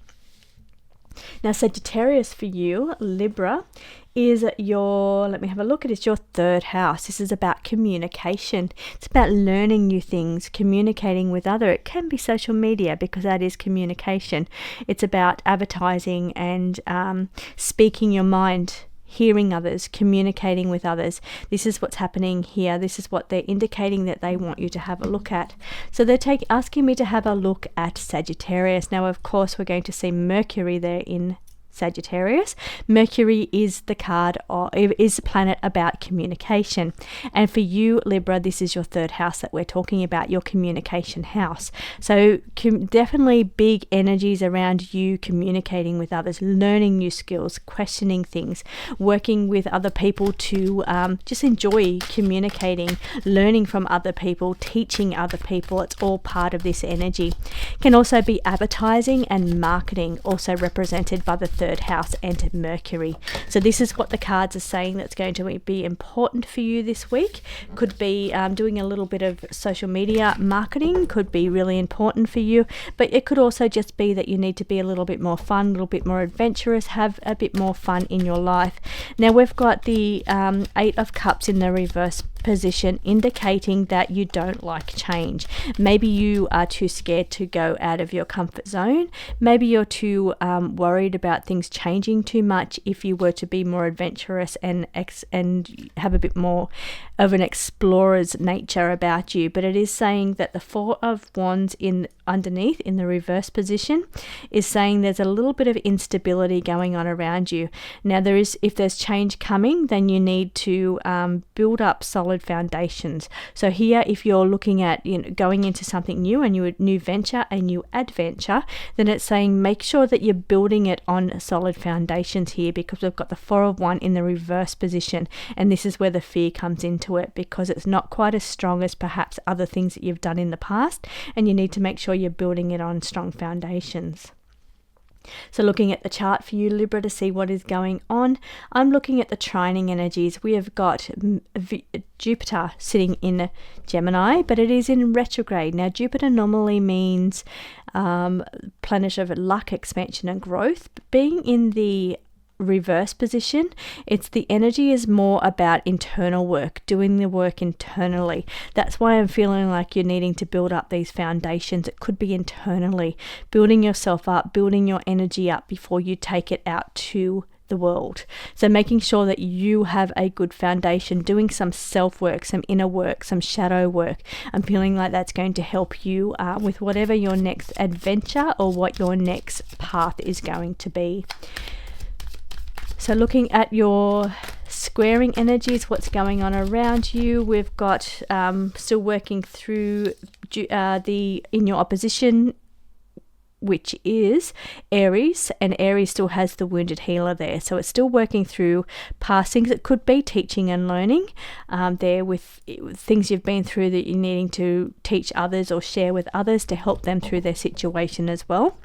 Now Sagittarius for you, Libra, is your, let me have a look, it is your 3rd house. This is about communication. It's about learning new things, communicating with other. It can be social media, because that is communication. It's about advertising and speaking your mind, hearing others, communicating with others. This is what's happening here. This is what they're indicating that they want you to have a look at. So they're asking me to have a look at Sagittarius. Now, of course, we're going to see Mercury there in Sagittarius. Mercury is the card, or is the planet about communication. And for you, Libra, this is your third house that we're talking about, your communication house. So definitely big energies around you communicating with others, learning new skills, questioning things, working with other people to just enjoy communicating, learning from other people, teaching other people. It's all part of this energy. Can also be advertising and marketing, also represented by the third house and Mercury. So this is what the cards are saying that's going to be important for you this week. Could be doing a little bit of social media marketing, could be really important for you, but it could also just be that you need to be a little bit more fun, a little bit more adventurous, have a bit more fun in your life. Now we've got the Eight of Cups in the reverse position, indicating that you don't like change. Maybe you are too scared to go out of your comfort zone. Maybe you're too worried about things changing too much. If you were to be more adventurous and have a bit more of an explorer's nature about you. But it is saying that the Four of Wands underneath in the reverse position is saying there's a little bit of instability going on around you. Now if there's change coming, then you need to build up solid foundations. So here, if you're looking at going into something new, a new venture, a new adventure, then it's saying make sure that you're building it on solid foundations here, because we've got the Four of Wands in the reverse position, and this is where the fear comes into it, because it's not quite as strong as perhaps other things that you've done in the past, and you need to make sure you're building it on strong foundations. So looking at the chart for you, Libra, to see what is going on, I'm looking at the trining energies. We have got Jupiter sitting in Gemini, but it is in retrograde. Now, Jupiter normally means planet of luck, expansion and growth. But being in the reverse position, the energy is more about internal work, doing the work internally. That's why I'm feeling like you're needing to build up these foundations. It could be internally, building yourself up, building your energy up before you take it out to the world. So making sure that you have a good foundation, doing some self-work, some inner work, some shadow work. I'm feeling like that's going to help you with whatever your next adventure or what your next path is going to be. So looking at your squaring energies, what's going on around you, we've got still working through in your opposition, which is Aries, and Aries still has the wounded healer there. So it's still working through past things. It could be teaching and learning there with things you've been through that you're needing to teach others or share with others to help them through their situation as well.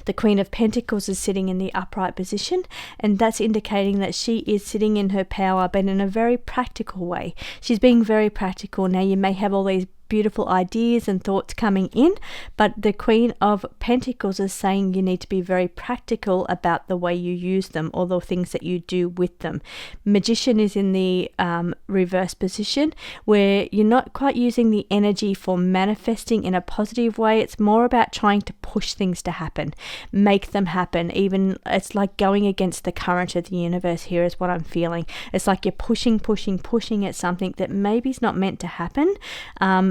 The Queen of Pentacles is sitting in the upright position, and that's indicating that she is sitting in her power, but in a very practical way. She's being very practical. Now, you may have all these beautiful ideas and thoughts coming in, but the Queen of Pentacles is saying you need to be very practical about the way you use them or the things that you do with them. Magician is in the reverse position, where you're not quite using the energy for manifesting in a positive way. It's more about trying to push things to happen, make them happen. Even it's like going against the current of the universe here is what I'm feeling. It's like you're pushing at something that maybe is not meant to happen.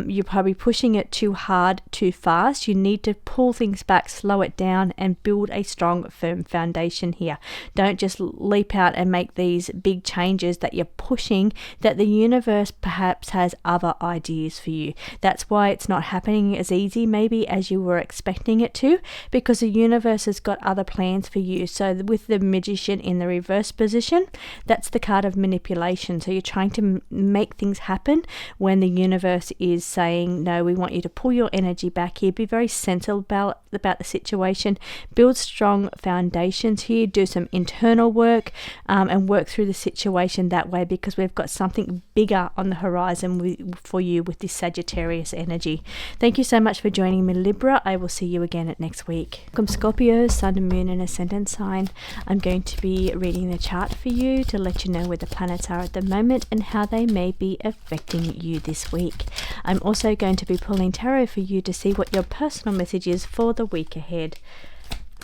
You're probably pushing it too hard, too fast. You need to pull things back, slow it down, and build a strong, firm foundation here. Don't just leap out and make these big changes that you're pushing, that the universe perhaps has other ideas for you. That's why it's not happening as easy maybe as you were expecting it to, because the universe has got other plans for you. So with the Magician in the reverse position, that's the card of manipulation. So you're trying to make things happen when the universe is saying, no, we want you to pull your energy back here. Be very sensible about the situation. Build strong foundations here. Do some internal work and work through the situation that way, because we've got something bigger on the horizon for you with this Sagittarius energy. Thank you so much for joining me, Libra. I will see you again at next week. Welcome, Scorpio, Sun, Moon and Ascendant sign. I'm going to be reading the chart for you to let you know where the planets are at the moment and how they may be affecting you this week. I'm also going to be pulling tarot for you to see what your personal message is for the week ahead.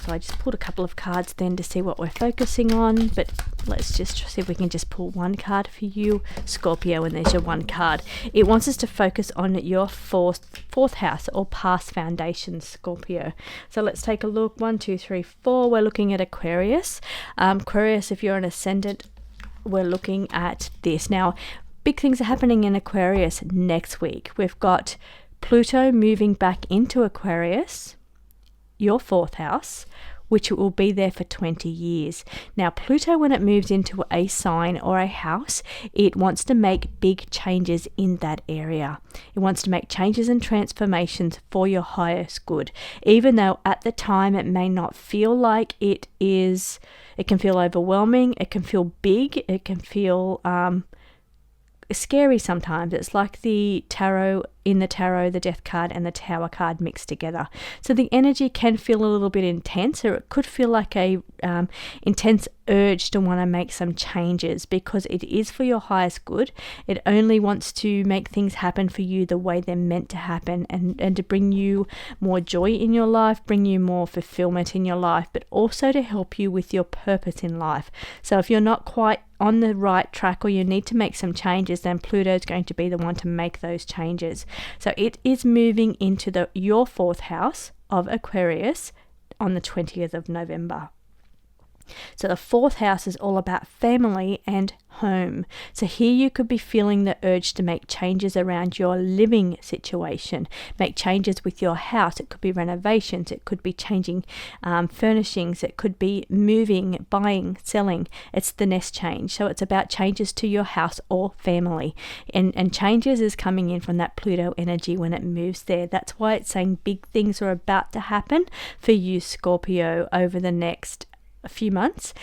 So I just pulled a couple of cards then to see what we're focusing on, but let's just see if we can just pull one card for you, Scorpio, and there's your one card. It wants us to focus on your fourth house or past foundations, Scorpio. So let's take a look. 1, 2, 3, 4. We're looking at Aquarius. Aquarius, if you're an ascendant, we're looking at this. Now, big things are happening in Aquarius next week. We've got Pluto moving back into Aquarius, your fourth house, which will be there for 20 years. Now, Pluto, when it moves into a sign or a house, it wants to make big changes in that area. It wants to make changes and transformations for your highest good. Even though at the time it may not feel like it is, it can feel overwhelming, it can feel big, it can feel scary sometimes. It's like the tarot, the death card and the tower card mixed together. So the energy can feel a little bit intense, or it could feel like a intense urge to want to make some changes, because it is for your highest good. It only wants to make things happen for you the way they're meant to happen, and to bring you more joy in your life, bring you more fulfillment in your life, but also to help you with your purpose in life. So if you're not quite on the right track, or you need to make some changes, then Pluto is going to be the one to make those changes. So it is moving into your fourth house of Aquarius on the 20th of November. So the fourth house is all about family and home. So here you could be feeling the urge to make changes around your living situation, make changes with your house. It could be renovations, it could be changing furnishings, it could be moving, buying, selling. It's the nest change. So it's about changes to your house or family. And changes is coming in from that Pluto energy when it moves there. That's why it's saying big things are about to happen for you, Scorpio, over the next few months.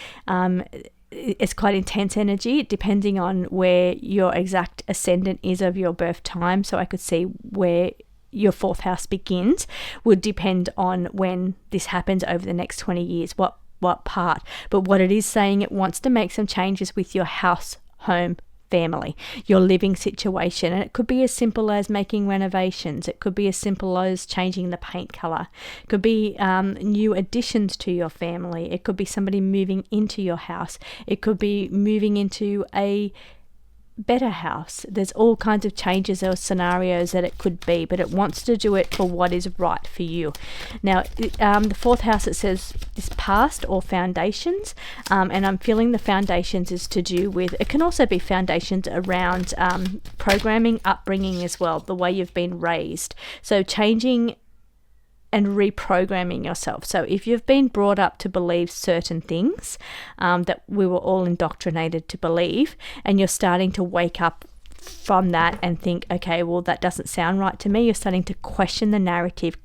It's quite intense energy, depending on where your exact ascendant is of your birth time. So I could see where your fourth house begins would depend on when this happens over the next 20 years, what part. But what it is saying, it wants to make some changes with your house, home, family, your living situation. And it could be as simple as making renovations. It could be as simple as changing the paint color. It could be new additions to your family. It could be somebody moving into your house. It could be moving into a better house. There's all kinds of changes or scenarios that it could be, but it wants to do it for what is right for you. Now, the fourth house, it says is past or foundations, and I'm feeling the foundations is to do with, it can also be foundations around programming, upbringing as well, the way you've been raised. So changing and reprogramming yourself. So if you've been brought up to believe certain things that we were all indoctrinated to believe, and you're starting to wake up from that and think, okay, well, that doesn't sound right to me. You're starting to question the narrative,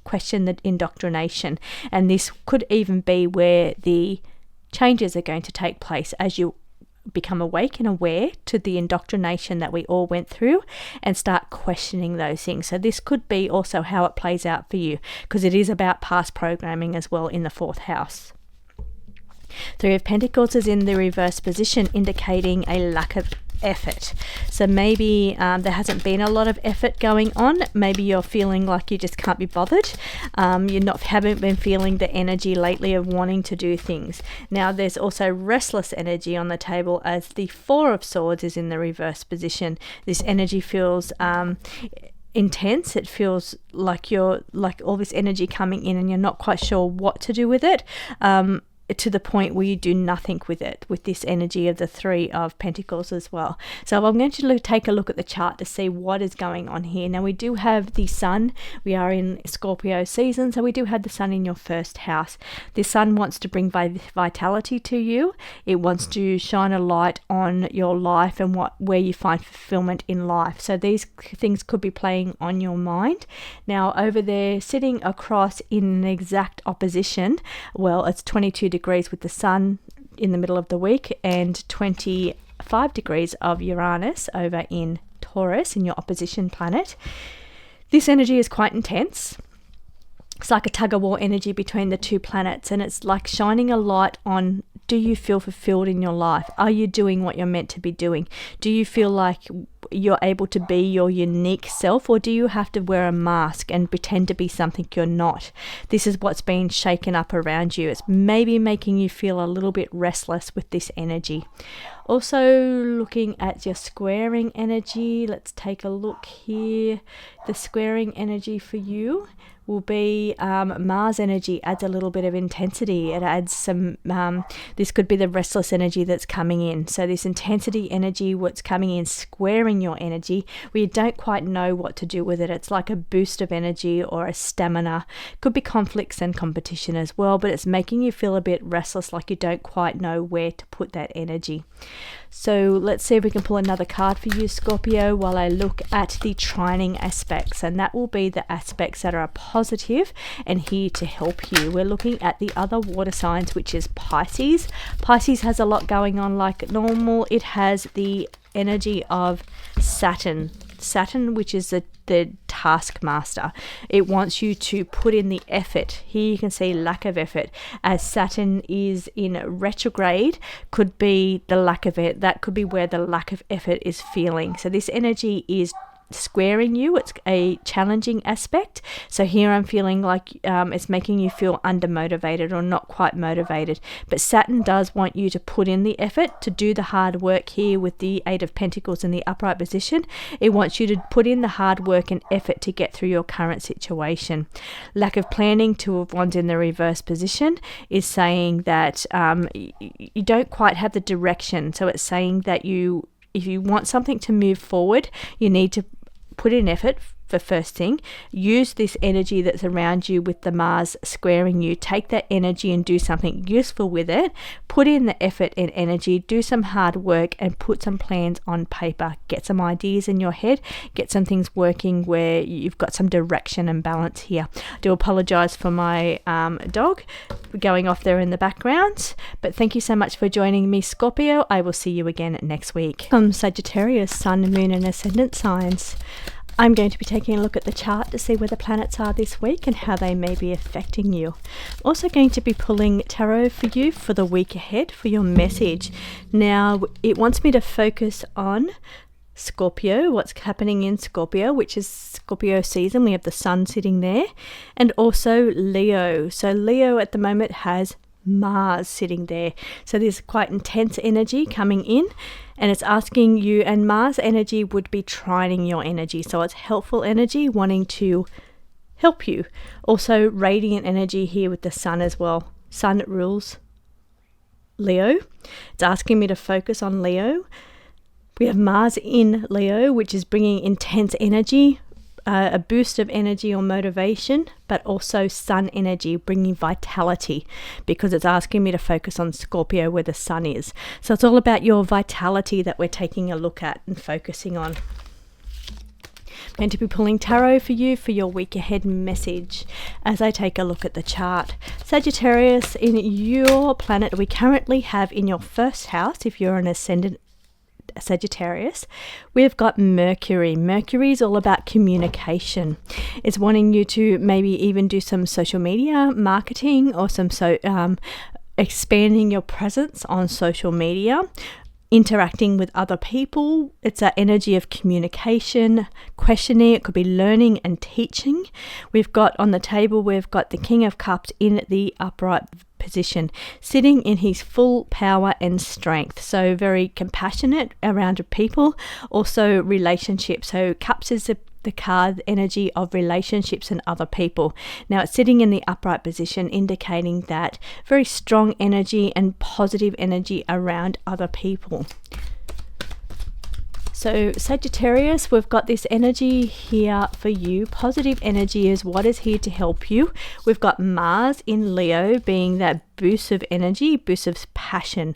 question the indoctrination. And this could even be where the changes are going to take place as you become awake and aware to the indoctrination that we all went through and start questioning those things. So this could be also how it plays out for you, because it is about past programming as well in the fourth house. Three of Pentacles is in the reverse position, indicating a lack of effort. So maybe there hasn't been a lot of effort going on. Maybe you're feeling like you just can't be bothered. Haven't been feeling the energy lately of wanting to do things. Now there's also restless energy on the table, as the Four of Swords is in the reverse position. This energy feels intense. It feels like you're like all this energy coming in and you're not quite sure what to do with it. To the point where you do nothing with it, with this energy of the Three of Pentacles as well. So I'm going to take a look at the chart to see what is going on here. Now we do have the Sun. We are in Scorpio season, so we do have the Sun in your first house. The Sun wants to bring vitality to you. It wants to shine a light on your life and where you find fulfillment in life. So these things could be playing on your mind. Now over there, sitting across in an exact opposition, well, it's 22 degrees with the Sun in the middle of the week, and 25 degrees of Uranus over in Taurus, in your opposition planet. This energy is quite intense. It's like a tug-of-war energy between the two planets, and it's like shining a light on, do you feel fulfilled in your life? Are you doing what you're meant to be doing? Do you feel like you're able to be your unique self, or do you have to wear a mask and pretend to be something you're not? This is what's been shaken up around you. It's maybe making you feel a little bit restless with this energy. Also looking at your squaring energy, let's take a look here. The squaring energy for you will be Mars energy. Adds a little bit of intensity. It adds some, this could be the restless energy that's coming in. So this intensity energy, what's coming in, squaring your energy, where you don't quite know what to do with it. It's like a boost of energy or a stamina. Could be conflicts and competition as well, but it's making you feel a bit restless, like you don't quite know where to put that energy. So let's see if we can pull another card for you, Scorpio, while I look at the trining aspects, and that will be the aspects that are positive and here to help you. We're looking at the other water signs, which is Pisces. Pisces has a lot going on like normal. It has the energy of Saturn, which is the taskmaster. It wants you to put in the effort. Here you can see lack of effort, as Saturn is in retrograde. Could be the lack of it. That could be where the lack of effort is feeling. So this energy is squaring you. It's a challenging aspect. So here I'm feeling like it's making you feel undermotivated or not quite motivated. But Saturn does want you to put in the effort to do the hard work here with the Eight of Pentacles in the upright position. It wants you to put in the hard work and effort to get through your current situation. Lack of planning, Two of Wands in the reverse position, is saying that you don't quite have the direction. So it's saying that if you want something to move forward, you need to put in effort for first thing. Use this energy that's around you with the Mars squaring you. Take that energy and do something useful with it. Put in the effort and energy. Do some hard work and put some plans on paper. Get some ideas in your head. Get some things working where you've got some direction and balance here. I do apologize for my dog going off there in the background, but thank you so much for joining me, Scorpio. I will see you again next week. Sagittarius, Sun, Moon and Ascendant signs. I'm going to be taking a look at the chart to see where the planets are this week and how they may be affecting you. I'm also going to be pulling tarot for you for the week ahead for your message. Now, it wants me to focus on Scorpio, what's happening in Scorpio, which is Scorpio season. We have the sun sitting there, and also Leo. So Leo at the moment has Mars sitting there. So there's quite intense energy coming in, and it's asking you, and Mars energy would be trining your energy. So it's helpful energy wanting to help you. Also radiant energy here with the sun as well. Sun rules Leo. It's asking me to focus on Leo. We have Mars in Leo, which is bringing intense energy, a boost of energy or motivation, but also sun energy, bringing vitality, because it's asking me to focus on Scorpio where the sun is. So it's all about your vitality that we're taking a look at and focusing on. I'm going to be pulling tarot for you for your week ahead message as I take a look at the chart. Sagittarius, in your planet, we currently have in your first house, if you're an ascendant Sagittarius, we've got Mercury. Mercury is all about communication. It's wanting you to maybe even do some social media marketing or some expanding your presence on social media, interacting with other people. It's an energy of communication, questioning. It could be learning and teaching. We've got on the table, we've got the King of Cups in the upright position, sitting in his full power and strength. So very compassionate around people. Also relationships. So Cups is the card energy of relationships and other people. Now it's sitting in the upright position, indicating that very strong energy and positive energy around other people. So Sagittarius, we've got this energy here for you. Positive energy is what is here to help you. We've got Mars in Leo being that boost of energy, boost of passion,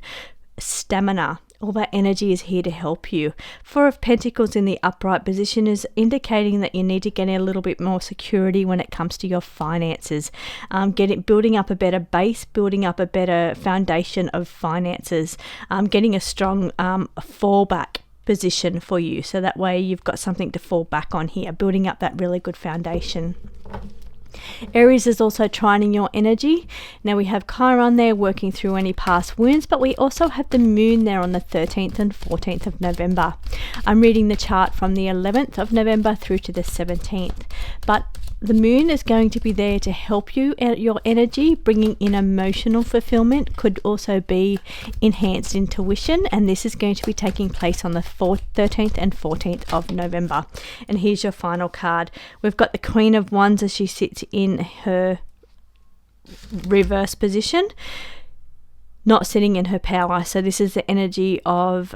stamina. All that energy is here to help you. Four of Pentacles in the upright position is indicating that you need to get a little bit more security when it comes to your finances. Building up a better base, building up a better foundation of finances, getting a strong fallback position for you, so that way you've got something to fall back on here, building up that really good foundation. Aries is also trining your energy. Now we have Chiron there working through any past wounds, but we also have the moon there on the 13th and 14th of November. I'm reading the chart from the 11th of November through to the 17th, but the moon is going to be there to help you at your energy, bringing in emotional fulfillment, could also be enhanced intuition, and this is going to be taking place on the 13th and 14th of November. And here's your final card. We've got the Queen of Wands as she sits in her reverse position, not sitting in her power. So this is the energy of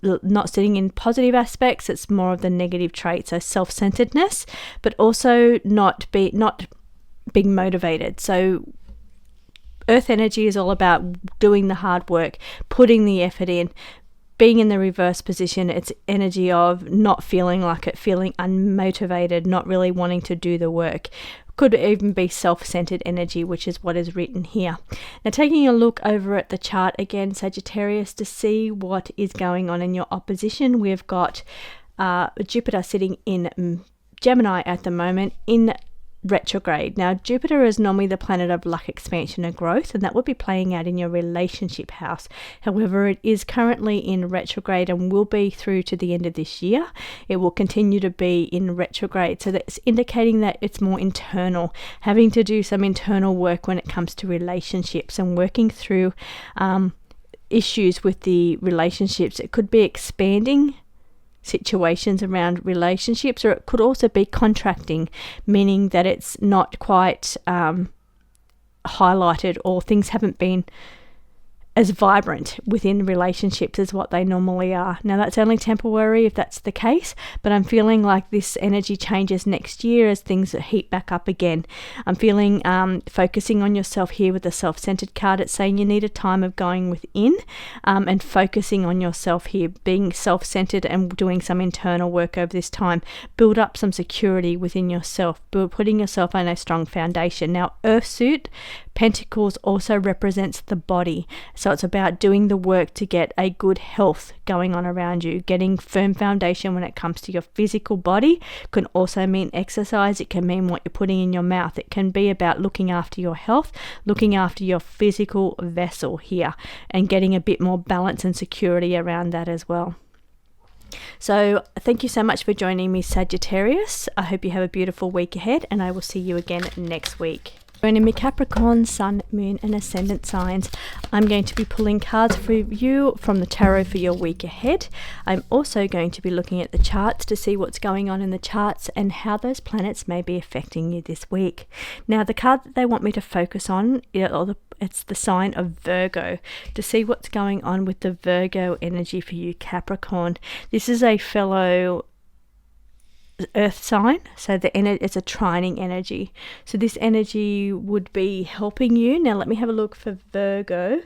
not sitting in positive aspects. It's more of the negative traits, so self-centeredness, but also not being motivated. So earth energy is all about doing the hard work, putting the effort in. Being in the reverse position, it's energy of not feeling like it, feeling unmotivated, not really wanting to do the work. Could even be self-centered energy, which is what is written here. Now, taking a look over at the chart again, Sagittarius, to see what is going on in your opposition, we've got Jupiter sitting in Gemini at the moment in retrograde. Now, Jupiter is normally the planet of luck, expansion and growth, and that would be playing out in your relationship house. However, it is currently in retrograde and will be through to the end of this year. It will continue to be in retrograde, so that's indicating that it's more internal, having to do some internal work when it comes to relationships and working through issues with the relationships. It could be expanding situations around relationships, or it could also be contracting, meaning that it's not quite highlighted, or things haven't been as vibrant within relationships as what they normally are. Now, that's only temporary if that's the case, but I'm feeling like this energy changes next year as things heat back up again. I'm feeling focusing on yourself here with the self-centered card. It's saying you need a time of going within and focusing on yourself here, being self-centered and doing some internal work over this time. Build up some security within yourself, putting yourself on a strong foundation. Now, Earth suit Pentacles also represents the body, so it's about doing the work to get a good health going on around you, getting firm foundation when it comes to your physical body. It can also mean exercise. It can mean what you're putting in your mouth. It can be about looking after your health, looking after your physical vessel here, and getting a bit more balance and security around that as well. So thank you so much for joining me, Sagittarius. I hope you have a beautiful week ahead, and I will see you again next week. Joining me, Capricorn, Sun, Moon and Ascendant signs. I'm going to be pulling cards for you from the tarot for your week ahead. I'm also going to be looking at the charts to see what's going on in the charts and how those planets may be affecting you this week. Now, the card that they want me to focus on, it's the sign of Virgo, to see what's going on with the Virgo energy for you, Capricorn. This is a fellow earth sign, so it's a trining energy, so this energy would be helping you. Now let me have a look for Virgo.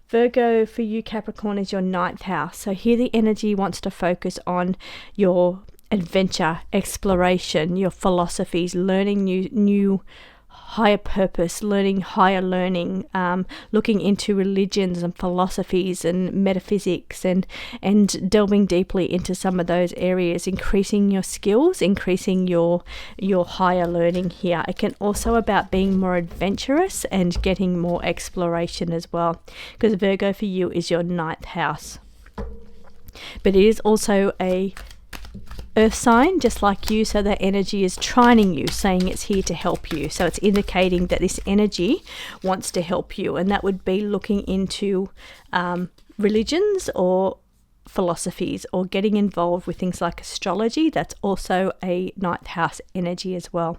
Virgo for you, Capricorn, is your 9th house, so here the energy wants to focus on your adventure, exploration, your philosophies, learning new higher purpose, higher learning, looking into religions and philosophies and metaphysics and delving deeply into some of those areas, increasing your skills, increasing your higher learning here. It can also about being more adventurous and getting more exploration as well, because Virgo for you is your 9th house. But it is also a earth sign just like you, so that energy is trining you, saying it's here to help you. So it's indicating that this energy wants to help you, and that would be looking into religions or philosophies, or getting involved with things like astrology. That's also a 9th house energy as well.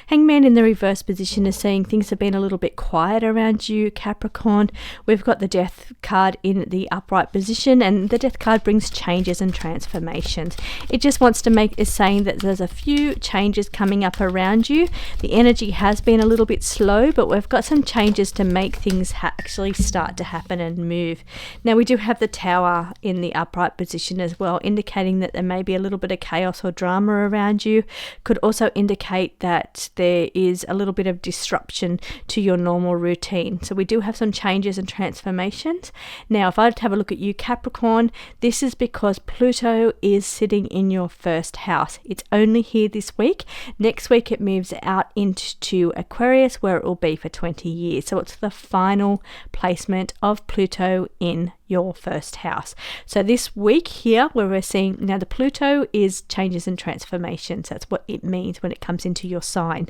Hangman in the reverse position is saying things have been a little bit quiet around you, Capricorn. We've got the Death card in the upright position, and the Death card brings changes and transformations. It just wants to is saying that there's a few changes coming up around you. The energy has been a little bit slow, but we've got some changes to make things actually start to happen and move. Now we do have the Tower in the upright upright position as well, indicating that there may be a little bit of chaos or drama around you. Could also indicate that there is a little bit of disruption to your normal routine. So we do have some changes and transformations. Now, if I have a look at you, Capricorn, this is because Pluto is sitting in your first house. It's only here this week. Next week it moves out into Aquarius, where it will be for 20 years. So it's the final placement of Pluto in your first house. So this week here, where we're seeing now, the Pluto is changes and transformations. That's what it means when it comes into your sign,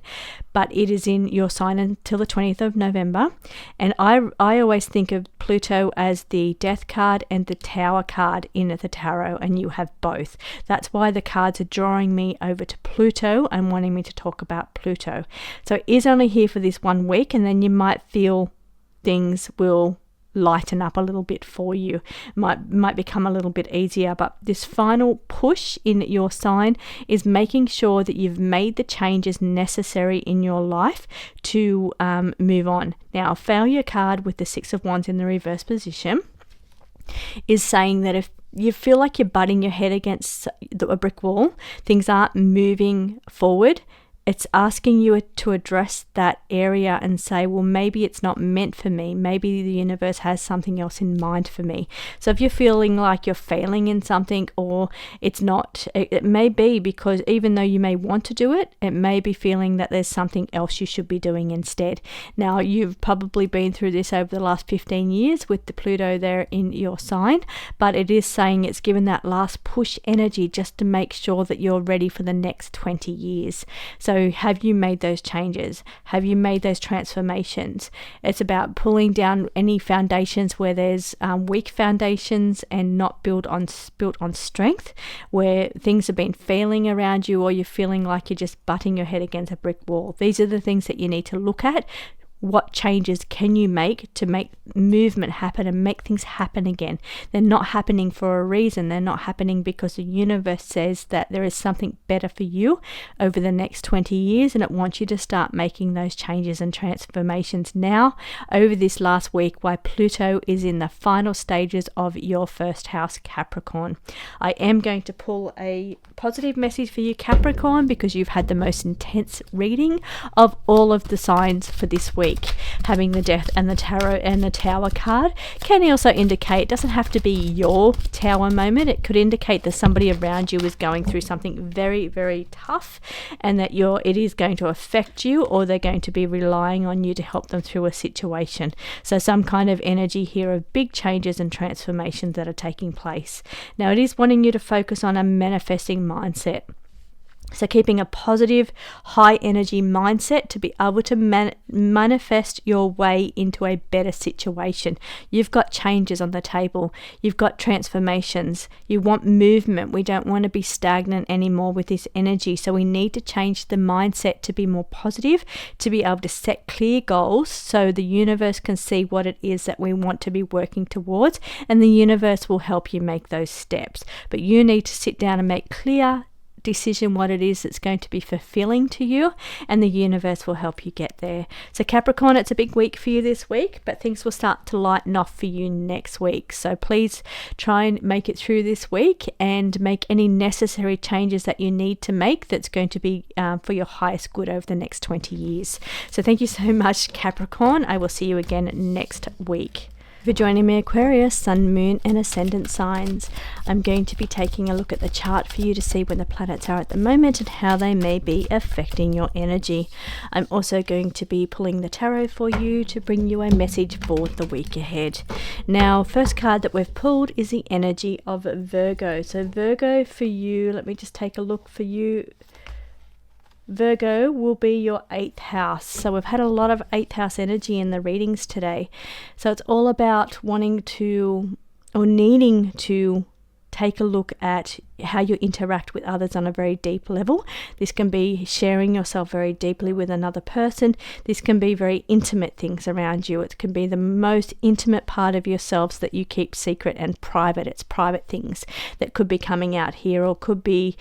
but it is in your sign until the 20th of November. And I always think of Pluto as the death card and the tower card in the tarot, and you have both. That's why the cards are drawing me over to Pluto and wanting me to talk about Pluto. So it is only here for this 1 week, and then you might feel things will lighten up a little bit for you, might become a little bit easier. But this final push in your sign is making sure that you've made the changes necessary in your life to move on. Now, a failure card with the Six of Wands in the reverse position is saying that if you feel like you're butting your head against a brick wall, things aren't moving forward, it's asking you to address that area and say, well, maybe it's not meant for me. Maybe the universe has something else in mind for me. So if you're feeling like you're failing in something, or it's not, it may be because even though you may want to do it, it may be feeling that there's something else you should be doing instead. Now, you've probably been through this over the last 15 years with the Pluto there in your sign, but it is saying it's given that last push energy just to make sure that you're ready for the next 20 years. So have you made those changes? Have you made those transformations? It's about pulling down any foundations where there's weak foundations and not built on strength, where things have been failing around you, or you're feeling like you're just butting your head against a brick wall. These are the things that you need to look at. What changes can you make to make movement happen and make things happen again? They're not happening for a reason. They're not happening because the universe says that there is something better for you over the next 20 years, and it wants you to start making those changes and transformations now over this last week, while Pluto is in the final stages of your first house, Capricorn. I am going to pull a positive message for you, Capricorn, because you've had the most intense reading of all of the signs for this week. Having the Death and the Tarot and the Tower card can also indicate, it doesn't have to be your Tower moment. It could indicate that somebody around you is going through something very, very tough, and that it is going to affect you, or they're going to be relying on you to help them through a situation. So some kind of energy here of big changes and transformations that are taking place. Now, it is wanting you to focus on a manifesting mindset. So keeping a positive, high energy mindset to be able to manifest your way into a better situation. You've got changes on the table. You've got transformations. You want movement. We don't want to be stagnant anymore with this energy. So we need to change the mindset to be more positive, to be able to set clear goals so the universe can see what it is that we want to be working towards, and the universe will help you make those steps. But you need to sit down and make clear decision what it is that's going to be fulfilling to you, and the universe will help you get there. So Capricorn, it's a big week for you this week, but things will start to lighten off for you next week. So please try and make it through this week and make any necessary changes that you need to make that's going to be for your highest good over the next 20 years. So thank you so much, Capricorn. I will see you again next week. For joining me, Aquarius, Sun, Moon and Ascendant signs. I'm going to be taking a look at the chart for you to see where the planets are at the moment and how they may be affecting your energy. I'm also going to be pulling the tarot for you to bring you a message for the week ahead. Now, first card that we've pulled is the energy of Virgo. So Virgo for you, let me just take a look for you. Virgo will be your 8th house. So we've had a lot of 8th house energy in the readings today. So it's all about wanting to, or needing to, take a look at how you interact with others on a very deep level. This can be sharing yourself very deeply with another person. This can be very intimate things around you. It can be the most intimate part of yourselves that you keep secret and private. It's private things that could be coming out here, or could be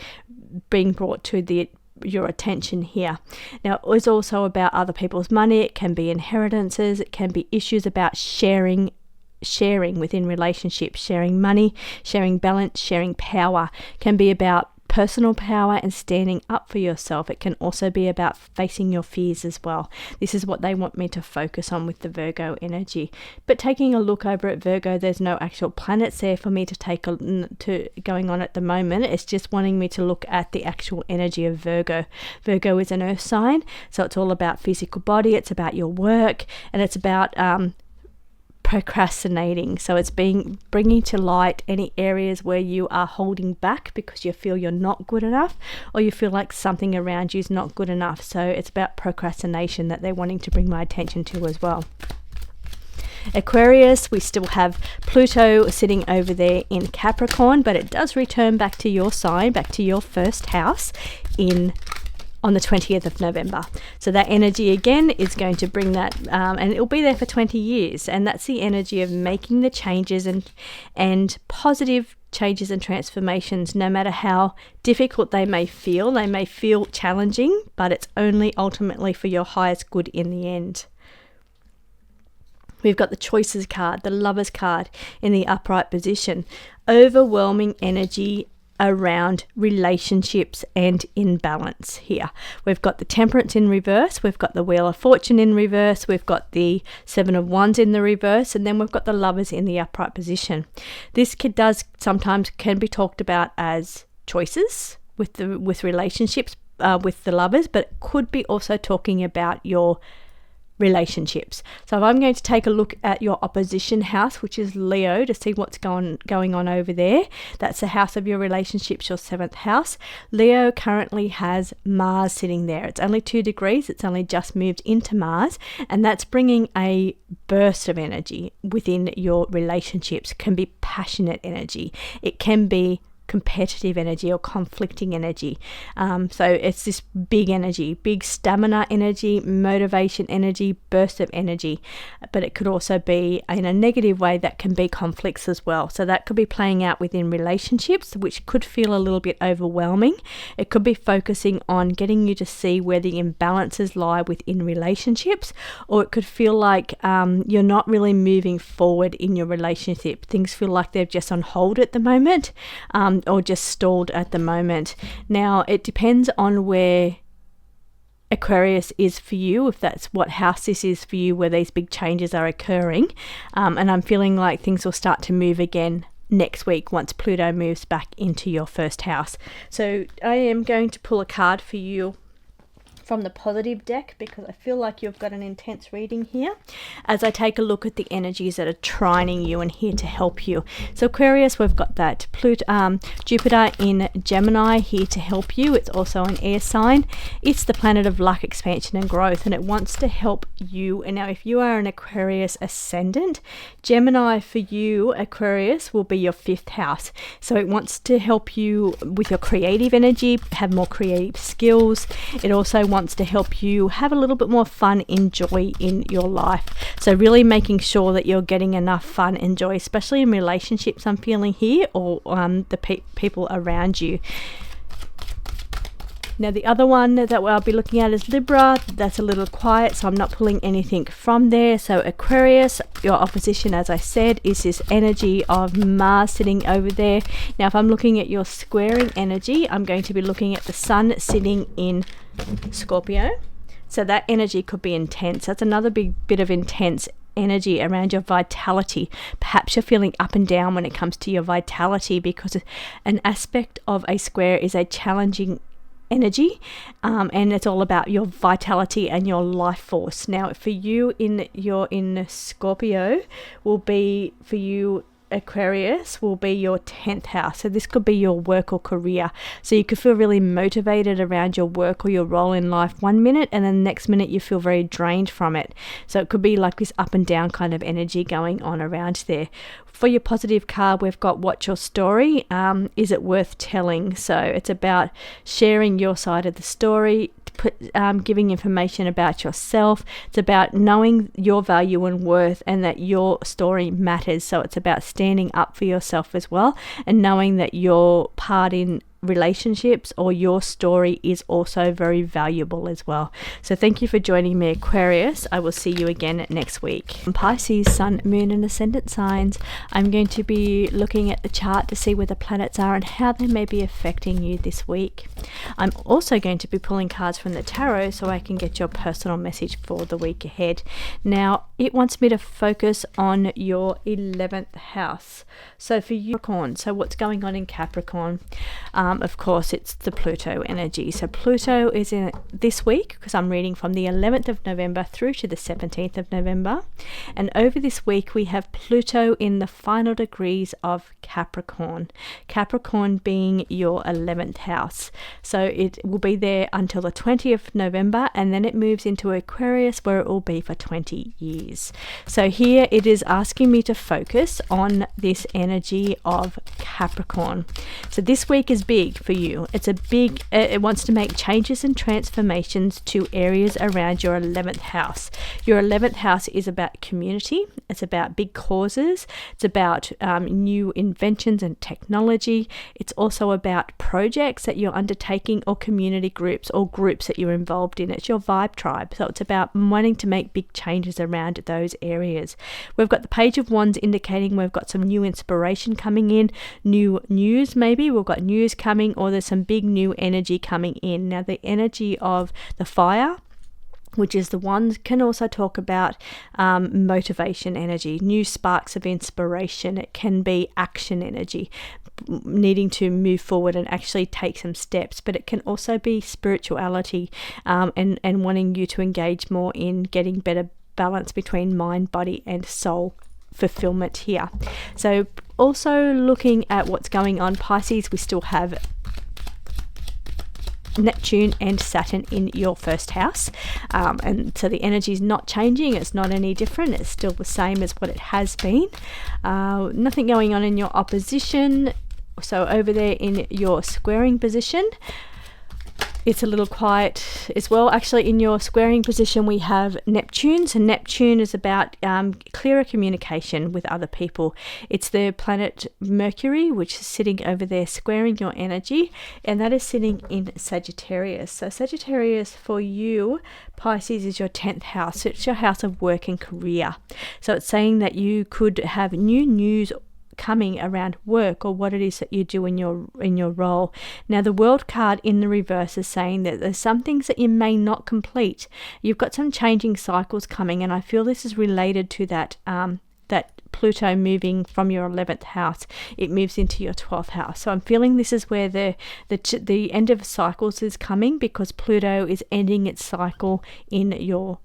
being brought to your attention here. Now, it's also about other people's money. It can be inheritances. It can be issues about sharing sharing within relationships, sharing money, sharing balance, sharing power. Can be about personal power and standing up for yourself. It can also be about facing your fears as well. This is what they want me to focus on with the Virgo energy. But taking a look over at Virgo, there's no actual planets there for me to take going on at the moment. It's just wanting me to look at the actual energy of Virgo. Virgo is an earth sign, so it's all about physical body, it's about your work, and it's about procrastinating. So it's bringing to light any areas where you are holding back because you feel you're not good enough, or you feel like something around you is not good enough. So it's about procrastination that they're wanting to bring my attention to as well. Aquarius, we still have Pluto sitting over there in Capricorn, but it does return back to your sign, back to your first house on the 20th of November. So that energy again is going to bring that, and it'll be there for 20 years. And that's the energy of making the changes and positive changes and transformations, no matter how difficult they may feel. They may feel challenging, but it's only ultimately for your highest good in the end. We've got the Choices card, the Lovers card in the upright position. Overwhelming energy around relationships and imbalance here. We've got the Temperance in reverse, we've got the Wheel of Fortune in reverse, we've got the Seven of Wands in the reverse, and then we've got the Lovers in the upright position. This sometimes can be talked about as choices with relationships with the Lovers, but it could be also talking about your relationships. So if I'm going to take a look at your opposition house, which is Leo, to see what's going on over there. That's the house of your relationships, your 7th house. Leo currently has Mars sitting there. It's only 2 degrees. It's only just moved into Mars, and that's bringing a burst of energy within your relationships. It can be passionate energy. It can be competitive energy or conflicting energy. So it's this big energy, big stamina energy, motivation energy, burst of energy. But it could also be in a negative way that can be conflicts as well. So that could be playing out within relationships, which could feel a little bit overwhelming. It could be focusing on getting you to see where the imbalances lie within relationships, or it could feel like you're not really moving forward in your relationship. Things feel like they're just on hold at the moment, or just stalled at the moment. Now, it depends on where Aquarius is for you, if that's what house this is for you, where these big changes are occurring. And I'm feeling like things will start to move again next week once Pluto moves back into your first house. So I am going to pull a card for you from the positive deck, because I feel like you've got an intense reading here as I take a look at the energies that are trining you and here to help you. So Aquarius, we've got that Jupiter in Gemini here to help you. It's also an air sign. It's the planet of luck, expansion and growth, and it wants to help you. And now if you are an Aquarius ascendant, Gemini for you, Aquarius, will be your 5th house. So it wants to help you with your creative energy, have more creative skills. It also wants to help you have a little bit more fun and joy in your life. So really making sure that you're getting enough fun and joy, especially in relationships I'm feeling here, or the people around you. Now the other one that I'll be looking at is Libra. That's a little quiet, so I'm not pulling anything from there. So Aquarius, your opposition, as I said, is this energy of Mars sitting over there. Now if I'm looking at your squaring energy, I'm going to be looking at the Sun sitting in Scorpio. So that energy could be intense. That's another big bit of intense energy around your vitality. Perhaps you're feeling up and down when it comes to your vitality, because an aspect of a square is a challenging energy, and it's all about your vitality and your life force. Now for you in Scorpio will be, for you Aquarius, will be your 10th house. So this could be your work or career. So you could feel really motivated around your work or your role in life one minute, and then the next minute you feel very drained from it. So it could be like this up and down kind of energy going on around there. For your positive card, we've got What's Your Story? Is it worth telling? So it's about sharing your side of the story, giving information about yourself. It's about knowing your value and worth, and that your story matters. So it's about standing up for yourself as well, and knowing that your part in relationships or your story is also very valuable as well. So thank you for joining me, Aquarius. I will see you again next week. Pisces, Sun, Moon and Ascendant signs, I'm going to be looking at the chart to see where the planets are and how they may be affecting you this week. I'm also going to be pulling cards from the tarot so I can get your personal message for the week ahead. Now, it wants me to focus on your 11th house. So for you, Capricorn, so what's going on in Capricorn? Of course, it's the Pluto energy. So Pluto is in this week, because I'm reading from the 11th of November through to the 17th of November. And over this week, we have Pluto in the final degrees of Capricorn. Capricorn being your 11th house. So it will be there until the 20th of November, and then it moves into Aquarius, where it will be for 20 years. So here it is asking me to focus on this energy of Capricorn. So this week is big for you. It's a big, it wants to make changes and transformations to areas around your 11th house. Your 11th house is about community. It's about big causes. It's about new inventions and technology. It's also about projects that you're undertaking or community groups or groups that you're involved in. It's your vibe tribe. So it's about wanting to make big changes around those areas. We've got the Page of Wands indicating we've got some new inspiration coming in, new news maybe. We've got news coming, or there's some big new energy coming in. Now, the energy of the fire, which is the one, can also talk about motivation energy, new sparks of inspiration. It can be action energy, needing to move forward and actually take some steps, but it can also be spirituality and wanting you to engage more in getting better balance between mind, body and soul fulfillment here. So also looking at what's going on, Pisces, we still have Neptune and Saturn in your first house, and so the energy is not changing. It's not any different. It's still the same as what it has been. Nothing going on in your opposition. So over there in your squaring position, it's a little quiet as well. Actually, in your squaring position, we have Neptune. So Neptune is about clearer communication with other people. It's the planet Mercury, which is sitting over there squaring your energy, and that is sitting in Sagittarius. So Sagittarius for you, Pisces, is your 10th house. So it's your house of work and career. So it's saying that you could have new news coming around work or what it is that you do in your role. Now, the World card in the reverse is saying that there's some things that you may not complete. You've got some changing cycles coming, and I feel this is related to that Pluto moving from your 11th house. It moves into your 12th house. So I'm feeling this is where the end of cycles is coming, because Pluto is ending its cycle in your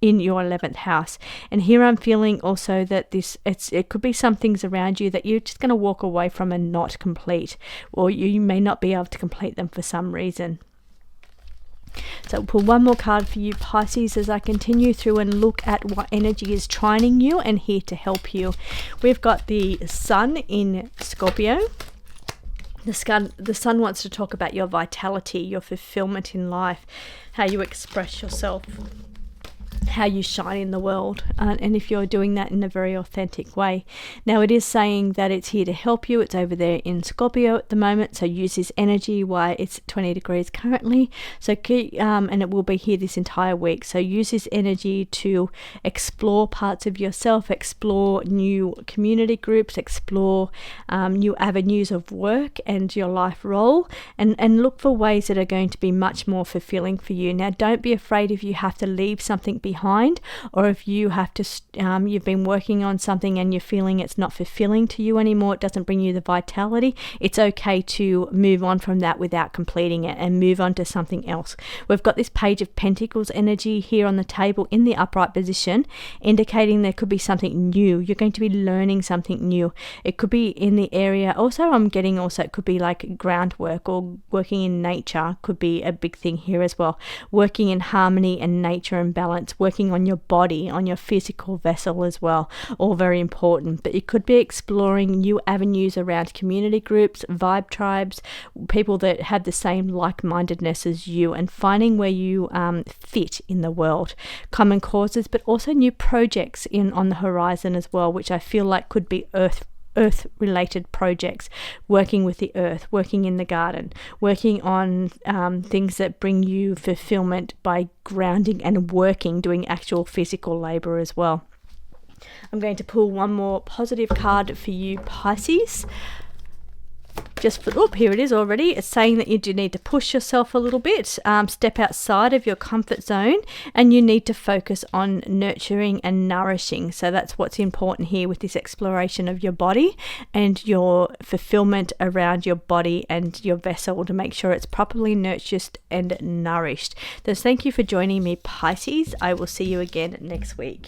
11th house. And here I'm feeling also that it could be some things around you that you're just going to walk away from and not complete, or you may not be able to complete them for some reason. So we'll pull one more card for you, Pisces, as I continue through and look at what energy is trining you and here to help you. We've got the Sun in Scorpio. The sun wants to talk about your vitality, your fulfillment in life, how you express yourself, how you shine in the world, and if you're doing that in a very authentic way. Now, it is saying that it's here to help you. It's over there in Scorpio at the moment, so use this energy while it's 20 degrees currently. So and it will be here this entire week. So use this energy to explore parts of yourself, explore new community groups, explore new avenues of work and your life role, and look for ways that are going to be much more fulfilling for you. Now, don't be afraid if you have to leave something behind, or if you have to you've been working on something and you're feeling it's not fulfilling to you anymore, it doesn't bring you the vitality. It's okay to move on from that without completing it and move on to something else. We've got this Page of Pentacles energy here on the table in the upright position, indicating there could be something new. You're going to be learning something new. It could be in the area, also I'm getting also it could be like groundwork or working in nature could be a big thing here as well. Working in harmony and nature and balance, working on your body, on your physical vessel as well, all very important. But you could be exploring new avenues around community groups, vibe tribes, people that have the same like-mindedness as you, and finding where you fit in the world. Common causes, but also new projects on the horizon as well, which I feel like could be earth earth related projects, working with the earth, working in the garden, working on things that bring you fulfillment by grounding and working, doing actual physical labor as well. I'm going to pull one more positive card for you, Pisces. Here it is already. It's saying that you do need to push yourself a little bit, step outside of your comfort zone, and you need to focus on nurturing and nourishing. So that's what's important here with this exploration of your body and your fulfillment around your body and your vessel to make sure it's properly nurtured and nourished. So thank you for joining me, Pisces. I will see you again next week.